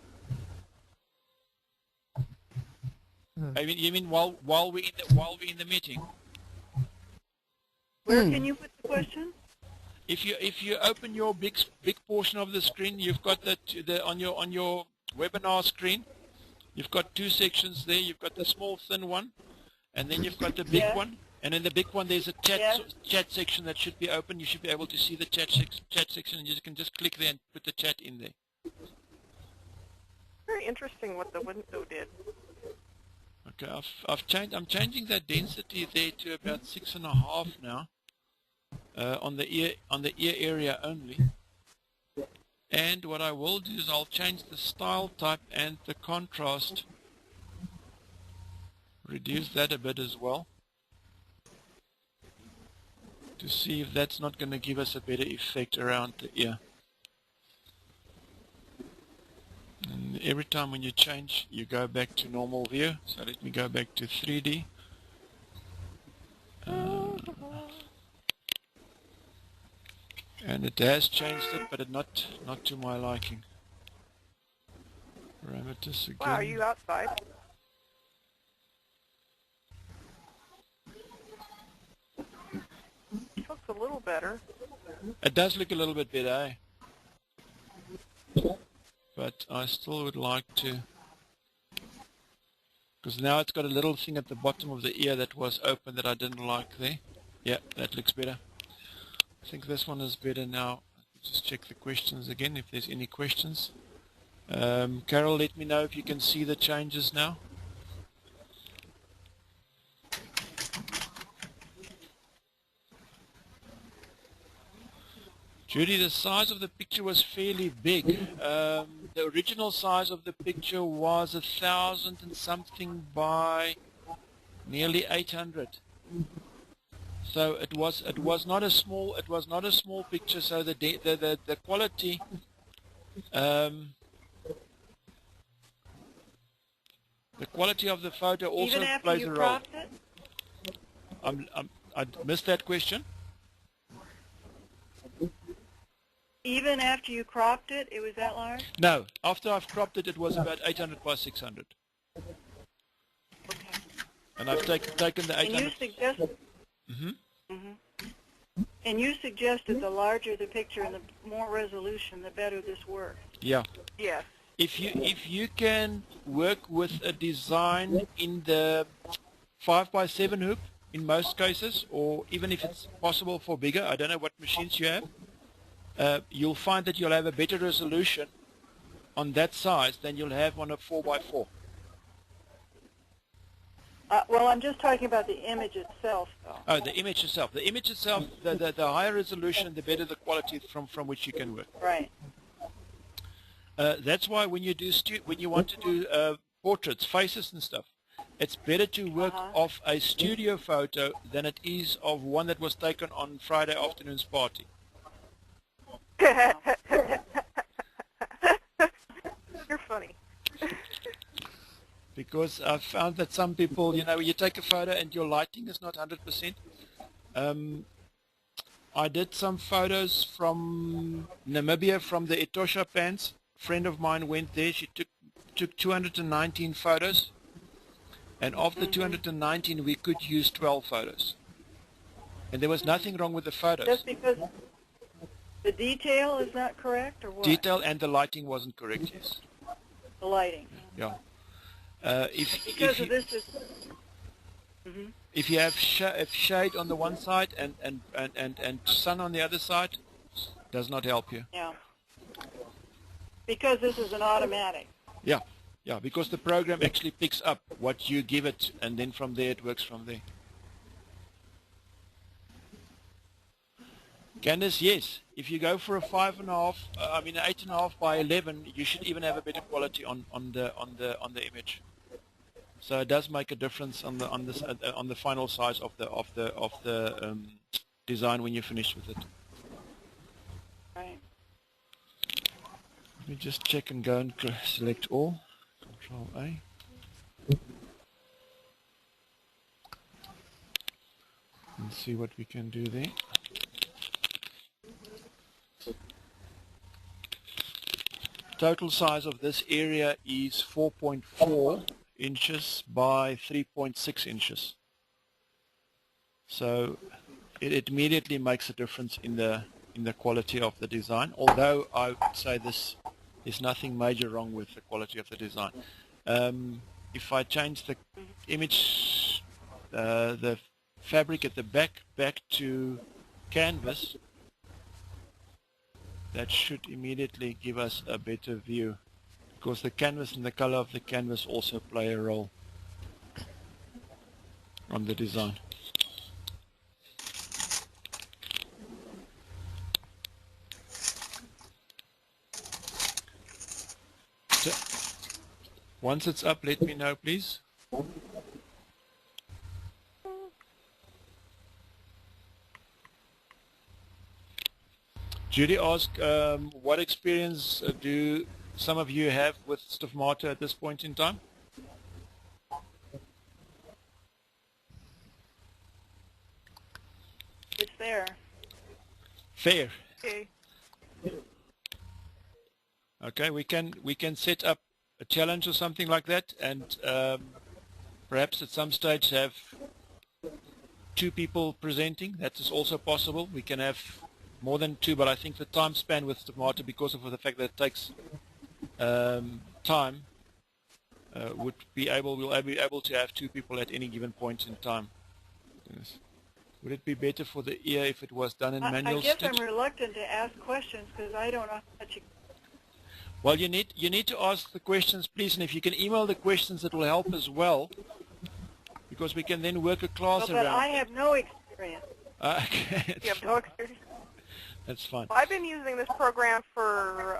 B: I mean, you mean while we're in the meeting?
A: Where can you put the question?
B: If you open your big portion of the screen, you've got on your webinar screen. You've got 2 sections there. You've got the small thin one, and then you've got the big one. And in the big one, there's a chat section that should be open. You should be able to see the chat section, and you can just click there and put the chat in there.
D: Very interesting what the window did.
B: Okay, I'm changing that density there to about 6.5 now on the ear area only. And what I will do is I'll change the style type and the contrast, reduce that a bit as well, to see if that's not going to give us a better effect around the ear. And every time when you change, you go back to normal view. So let me go back to 3D. And it has changed it, but not to my liking. Parameters again.
D: Wow, are you outside? It looks a little better.
B: It does look a little bit better, eh? But I still would like to, because now it's got a little thing at the bottom of the ear that was open that I didn't like there. Yeah, that looks better. I think this one is better now. Just check the questions again if there's any questions. Carol, let me know if you can see the changes now. Judy, the size of the picture was fairly big. The original size of the picture was 1,000 and something by nearly 800. So it was not a small picture. So the quality the quality of the photo also
A: Even after
B: plays
A: you
B: a role.
A: cropped it?
B: I missed that question.
A: Even after you cropped it, it was that large?
B: No, after I've cropped it, it was about 800 by 600.
A: Okay.
B: And I've taken the
A: And you
B: 800.
A: suggested, and you suggested the larger the picture and the more resolution, the better this works.
B: Yeah.
D: Yes.
B: If you can work with a design in the 5 by 7 hoop in most cases, or even if it's possible for bigger, I don't know what machines you have, you'll find that you'll have a better resolution on that size than you'll have on a 4 by 4.
A: Well, I'm just talking about the image itself, though.
B: Oh, the image itself. The image itself, the higher resolution, the better the quality from which you can work.
A: Right.
B: That's why when you want to do portraits, faces and stuff, it's better to work off a studio photo than it is of one that was taken on Friday afternoon's party.
D: You're funny.
B: Because I've found that some people, you take a photo and your lighting is not 100%. I did some photos from Namibia, from the Etosha Pans. A friend of mine went there. She took 219 photos. And of the 219, we could use 12 photos. And there was nothing wrong with the photos.
A: Just because the detail is not correct, or what?
B: Detail and the lighting wasn't correct, yes.
A: The lighting.
B: Yeah. If you have shade on the one side and sun on the other side, does not help you.
A: Yeah. Because this is an automatic.
B: Yeah, yeah, because the program actually picks up what you give it, and then from there it works from there. Candice, yes. If you go for a 8.5 by 11, you should even have a better quality on the image. So it does make a difference on the final size of the design when you're finished with it.
A: Right.
B: Let me just check and go and select all. Control A. And see what we can do there. Total size of this area is 4.4 inches by 3.6 inches. So it immediately makes a difference in the quality of the design, although I would say there's nothing major wrong with the quality of the design. If I change the image, the fabric at the back to canvas, that should immediately give us a better view, because the canvas and the color of the canvas also play a role on the design. So, once it's up, let me know, please. Judy asked, what experience do some of you have with stigmata at this point in time?
A: It's there.
B: Fair.
D: Okay.
B: Okay, we can set up a challenge or something like that, and perhaps at some stage have 2 people presenting. That is also possible. We can have more than 2, but I think the time span with Stigmata, because of the fact that it takes time, we'll be able to have 2 people at any given point in time. Yes. Would it be better for the ear if it was done in manual
A: I guess
B: stitch?
A: I'm reluctant to ask questions because I don't know how much you...
B: Well, you need to ask the questions, please, and if you can email the questions, it will help as well, because we can then work a class
A: But
B: around.
A: I have no experience.
B: Okay,
D: You have no experience.
B: that's fine.
D: Well, I've been using this program for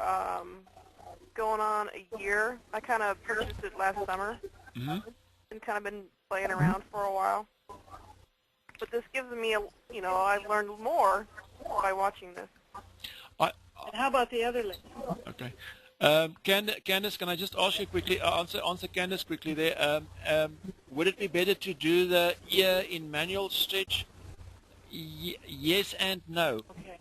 D: going on a year. I kind of purchased it last summer
B: Mm-hmm.
D: and kind of been playing around for a while. But this gives me I've learned more by watching this.
A: And how about the other lady?
B: Okay. Candice, can I just ask you quickly, answer Candice quickly there. Would it be better to do the ear in manual stitch? Yes and no.
A: Okay.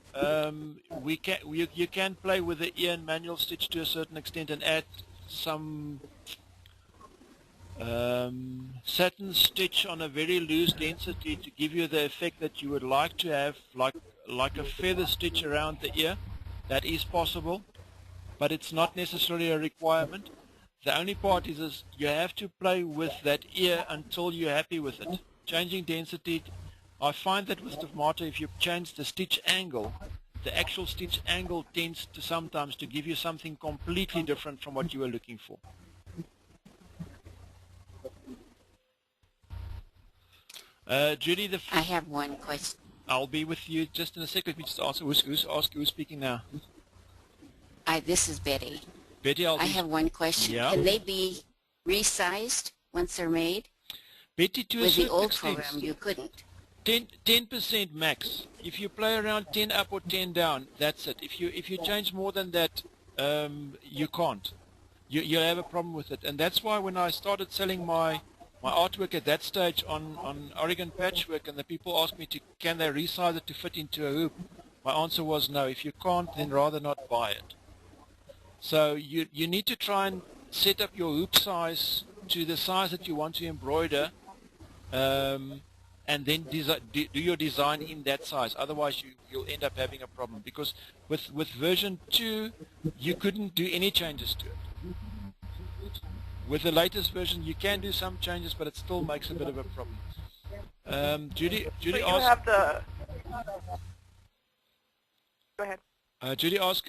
B: You can play with the ear in manual stitch to a certain extent and add some satin stitch on a very loose density to give you the effect that you would like to have, like a feather stitch around the ear. That is possible, but it's not necessarily a requirement. The only part is you have to play with that ear until you're happy with it. Changing density, I find that with Stigmata, if you change the stitch angle, the actual stitch angle tends to sometimes to give you something completely different from what you were looking for. Judy,
C: I have one question.
B: I'll be with you just in a second. Let me just ask who's speaking now.
C: This is Betty.
B: Betty,
C: I have one question.
B: Yeah.
C: Can they be resized once they're made?
B: Betty, to a
C: With the
B: certain
C: old
B: extent,
C: program, you couldn't.
B: 10% max. If you play around 10 up or 10 down, that's it. If you change more than that, you can't. You'll have a problem with it, and that's why when I started selling my artwork at that stage on Oregon Patchwork, and the people asked me can they resize it to fit into a hoop, my answer was no. If you can't, then rather not buy it. So you need to try and set up your hoop size to the size that you want to embroider, and then do your design in that size. Otherwise you'll end up having a problem, because with version 2 you couldn't do any changes to it. With the latest version you can do some changes, but it still makes a bit of a problem. Judy
D: So you
B: asked,
D: have the... Go ahead.
B: Judy asked,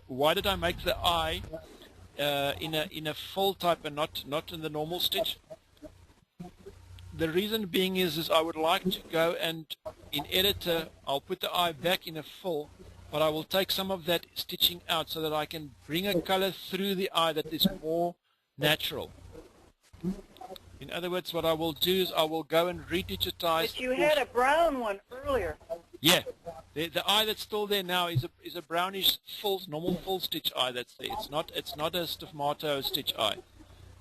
B: why did I make the eye in a full type and not in the normal stitch? The reason being is I would like to go and in editor I'll put the eye back in a full, but I will take some of that stitching out so that I can bring a color through the eye that is more natural. In other words, what I will do is I will go and redigitize.
A: But you had a brown one earlier.
B: Yeah, the eye that's still there now is a brownish normal full stitch eye that's there. It's not a Stigmata stitch eye.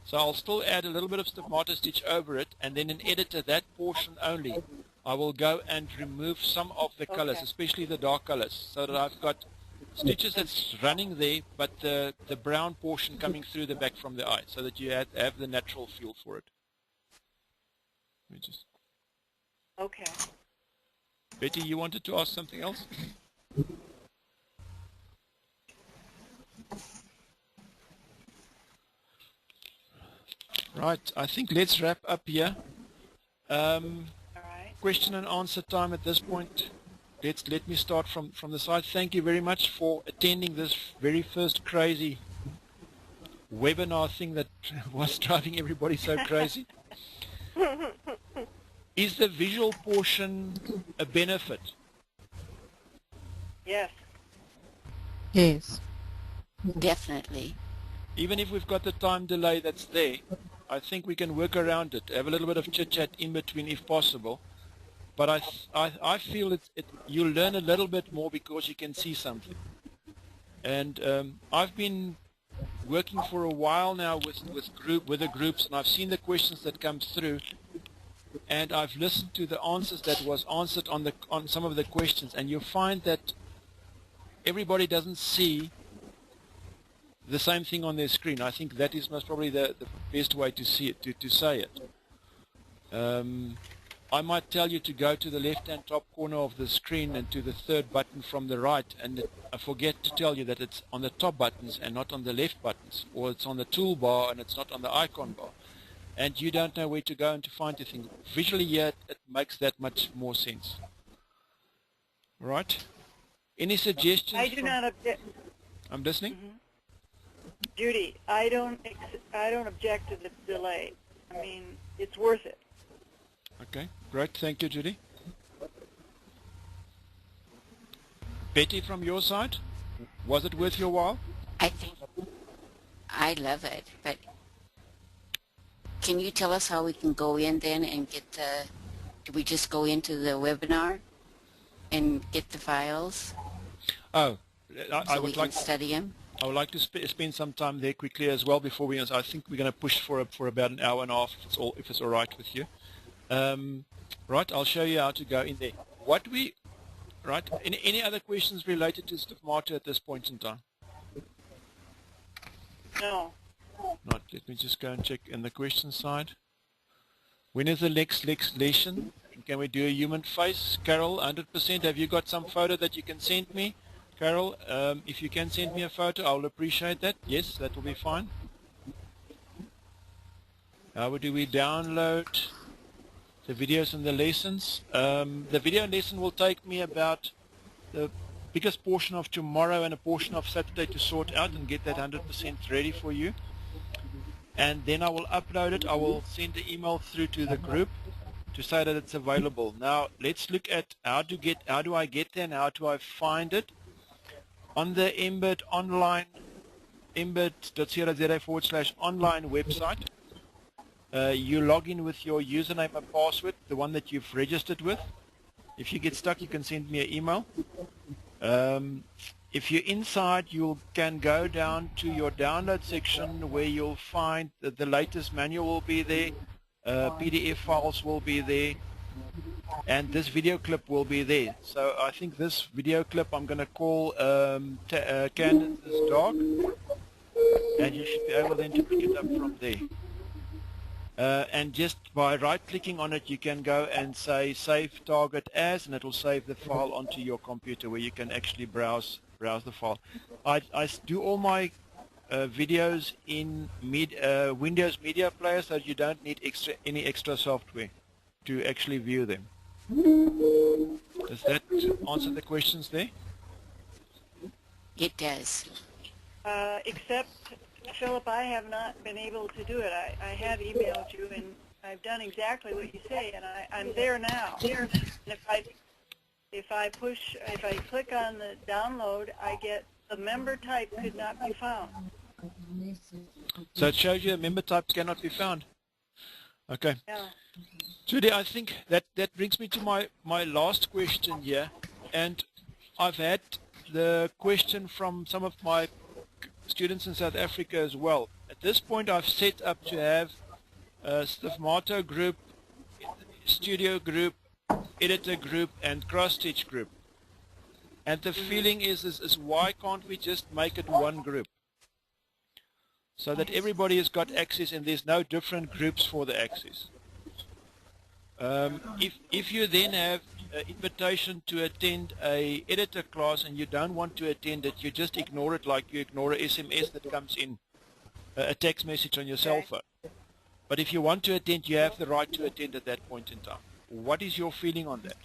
B: So I'll still add a little bit of Stigmata stitch over it, and then in editor, that portion only, I will go and remove some of the colors, especially the dark colors, so that I've got stitches that's running there, but the brown portion coming through the back from the eye, so that you have the natural feel for it. Let me just...
A: Okay.
B: Betty, you wanted to ask something else? Right, I think let's wrap up here.
A: All right.
B: Question and answer time at this point. Let me start from the side. Thank you very much for attending this very first crazy webinar thing that was driving everybody so crazy. Is the visual portion a benefit?
A: Yes.
E: Yes.
C: Definitely.
B: Even if we've got the time delay that's there, I think we can work around it. Have a little bit of chit-chat in between if possible. But I feel you'll learn a little bit more because you can see something. And I've been working for a while now with the groups, and I've seen the questions that come through, and I've listened to the answers that was answered on some of the questions, and you'll find that everybody doesn't see the same thing on their screen. I think that is most probably the best way to see it, to say it. I might tell you to go to the left-hand top corner of the screen and to the third button from the right, and I forget to tell you that it's on the top buttons and not on the left buttons, or it's on the toolbar and it's not on the icon bar, and you don't know where to go and to find the thing. Visually here, it makes that much more sense. Right? Any suggestions?
A: I do not object.
B: I'm listening.
A: Judy, I don't object to the delay. I mean, it's worth it.
B: Okay, great. Thank you, Judy. Betty, from your side, was it worth your while?
C: I think I love it, but can you tell us how we can go in then and get the, do we just go into the webinar and get the files
B: Oh,
C: so
B: I
C: we
B: would
C: can
B: like
C: study them?
B: I would like to spend some time there quickly as well before we. I think we're going to push for about an hour and a half, if it's all right with you. Right, I'll show you how to go in there. Right? Any other questions related to Stigmata at this point in time?
A: No.
B: Not. Let me just go and check in the question side. When is the next lesson? Can we do a human face? Carol, 100%. Have you got some photo that you can send me? Carol, if you can send me a photo, I'll appreciate that. Yes, that will be fine. How do we download the videos and the lessons? The video lesson will take me about the biggest portion of tomorrow and a portion of Saturday to sort out and get that 100% ready for you. And then I will upload it. I will send the email through to the group to say that it's available. Now let's look at how do I get there and how do I find it. On the Embed online, embed.co.za/online website, you log in with your username and password, the one that you've registered with. If you get stuck, you can send me an email. If you're inside, you can go down to your download section where you'll find that the latest manual will be there, PDF files will be there, and this video clip will be there. So I think this video clip I'm going to call Candace's Dog, and you should be able then to pick it up from there. And just by right-clicking on it, you can go and say Save Target As, and it will save the file onto your computer where you can actually browse the file. I do all my videos in Windows Media Player, so you don't need any extra software to actually view them. Does that answer the questions there?
C: It does.
A: Except, Philip, I have not been able to do it. I have emailed you, and I've done exactly what you say, and I'm there now. And if I click on the download, I get the member type could not be found.
B: So it shows you a member type cannot be found. Okay.
A: Yeah.
B: Judy, I think that brings me to my last question here, and I've had the question from some of my students in South Africa as well. At this point, I've set up to have a Stigmata group, studio group, editor group, and cross-stitch group. And the feeling is why can't we just make it one group? So that everybody has got access and there's no different groups for the access. If you then have an invitation to attend a editor class and you don't want to attend it, you just ignore it like you ignore a SMS that comes in, a text message on your cell phone. But if you want to attend, you have the right to attend at that point in time. What is your feeling on that?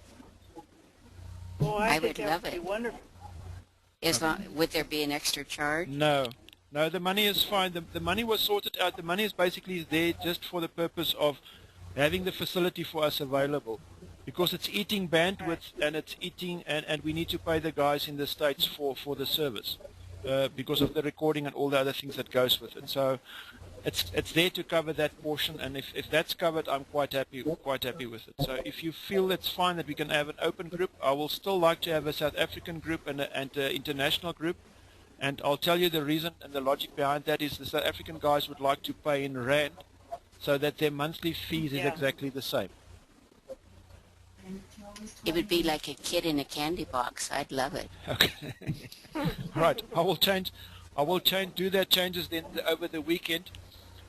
A: Well,
C: I
A: think
C: would
A: that
C: love
A: would be
C: it.
A: wonderful.
C: Would there be an extra charge?
B: No, the money is fine. The money was sorted out. The money is basically there just for the purpose of having the facility for us available, because it's eating bandwidth and it's eating, and we need to pay the guys in the States for the service because of the recording and all the other things that goes with it. So it's there to cover that portion, and if that's covered, I'm quite happy with it. So if you feel it's fine that we can have an open group, I will still like to have a South African group and an international group. And I'll tell you the reason and the logic behind that is the South African guys would like to pay in Rand so that their monthly fees is exactly the same.
C: It would be like a kid in a candy box. I'd love it.
B: Okay. Right. I will change. Do that changes then over the weekend.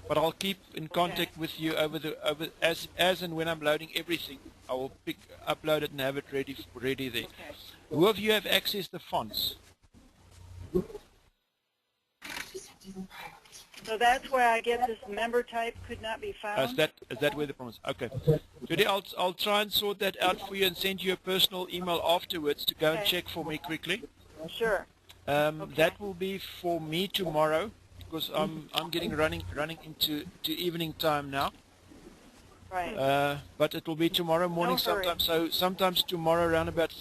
B: But I'll keep in contact with you as and when I'm loading everything. I will upload it and have it ready there.
A: Okay.
B: Who of you have accessed the fonts?
A: So that's where I get this member type could not be found?
B: Is that where the problem is? Okay. Judy, I'll try and sort that out for you and send you a personal email afterwards to go and check for me quickly.
A: Sure.
B: That will be for me tomorrow because I'm running into evening time now.
A: Right.
B: But it will be tomorrow morning
A: Don't hurry.
B: sometime. So sometimes tomorrow around about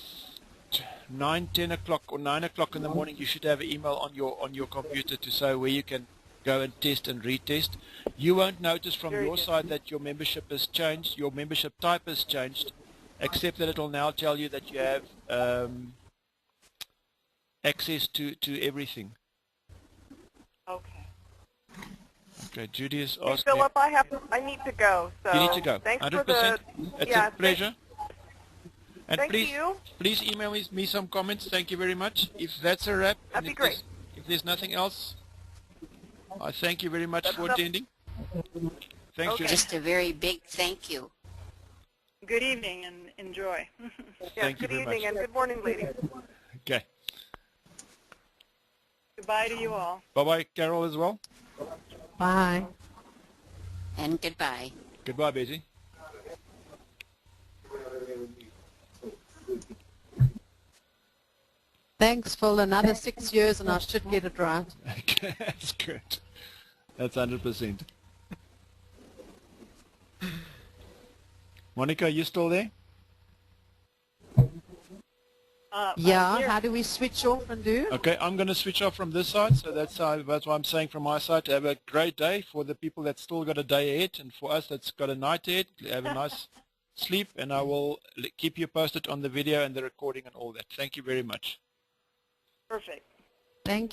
B: 9, 10 o'clock or 9 o'clock in the morning, you should have an email on your computer to say where you can go and test and retest. You won't notice from
A: Very
B: your
A: good.
B: side that your membership has changed, your membership type has changed, except that it will now tell you that you have access to everything.
A: Okay.
B: Okay, Judy is
D: Hey,
B: asking.
D: Philip, I need to go. So
B: You need to go.
D: Thanks
B: 100%.
D: for the.
B: It's
D: yeah,
B: a pleasure. And
D: Thank
B: please,
D: you.
B: please email me some comments. Thank you very much. If that's a wrap,
D: That'd be
B: if
D: great.
B: there's nothing else, I thank you very much
D: That's
B: for
D: enough.
B: attending. Thanks,
D: Okay.
B: Judy.
C: Just a very big thank you.
A: Good evening and enjoy.
D: Yes,
B: Thank you
D: good
B: very
D: evening
B: much.
D: and good morning, ladies.
B: Okay.
A: Goodbye to you all.
B: Bye-bye, Carol, as well.
E: Bye.
C: And goodbye.
B: Goodbye, Betty.
E: Thanks, Phil. Another 6 years and I should get it right.
B: Okay, that's good. That's 100%. Monica, are you still there?
E: Yeah,
A: here.
E: how do we switch off and do?
B: Okay, I'm going to switch off from this side, so that's what I'm saying from my side. Have a great day for the people that still got a day ahead, and for us that's got a night ahead. Have a nice sleep, and I will keep you posted on the video and the recording and all that. Thank you very much.
A: Perfect.
E: Thank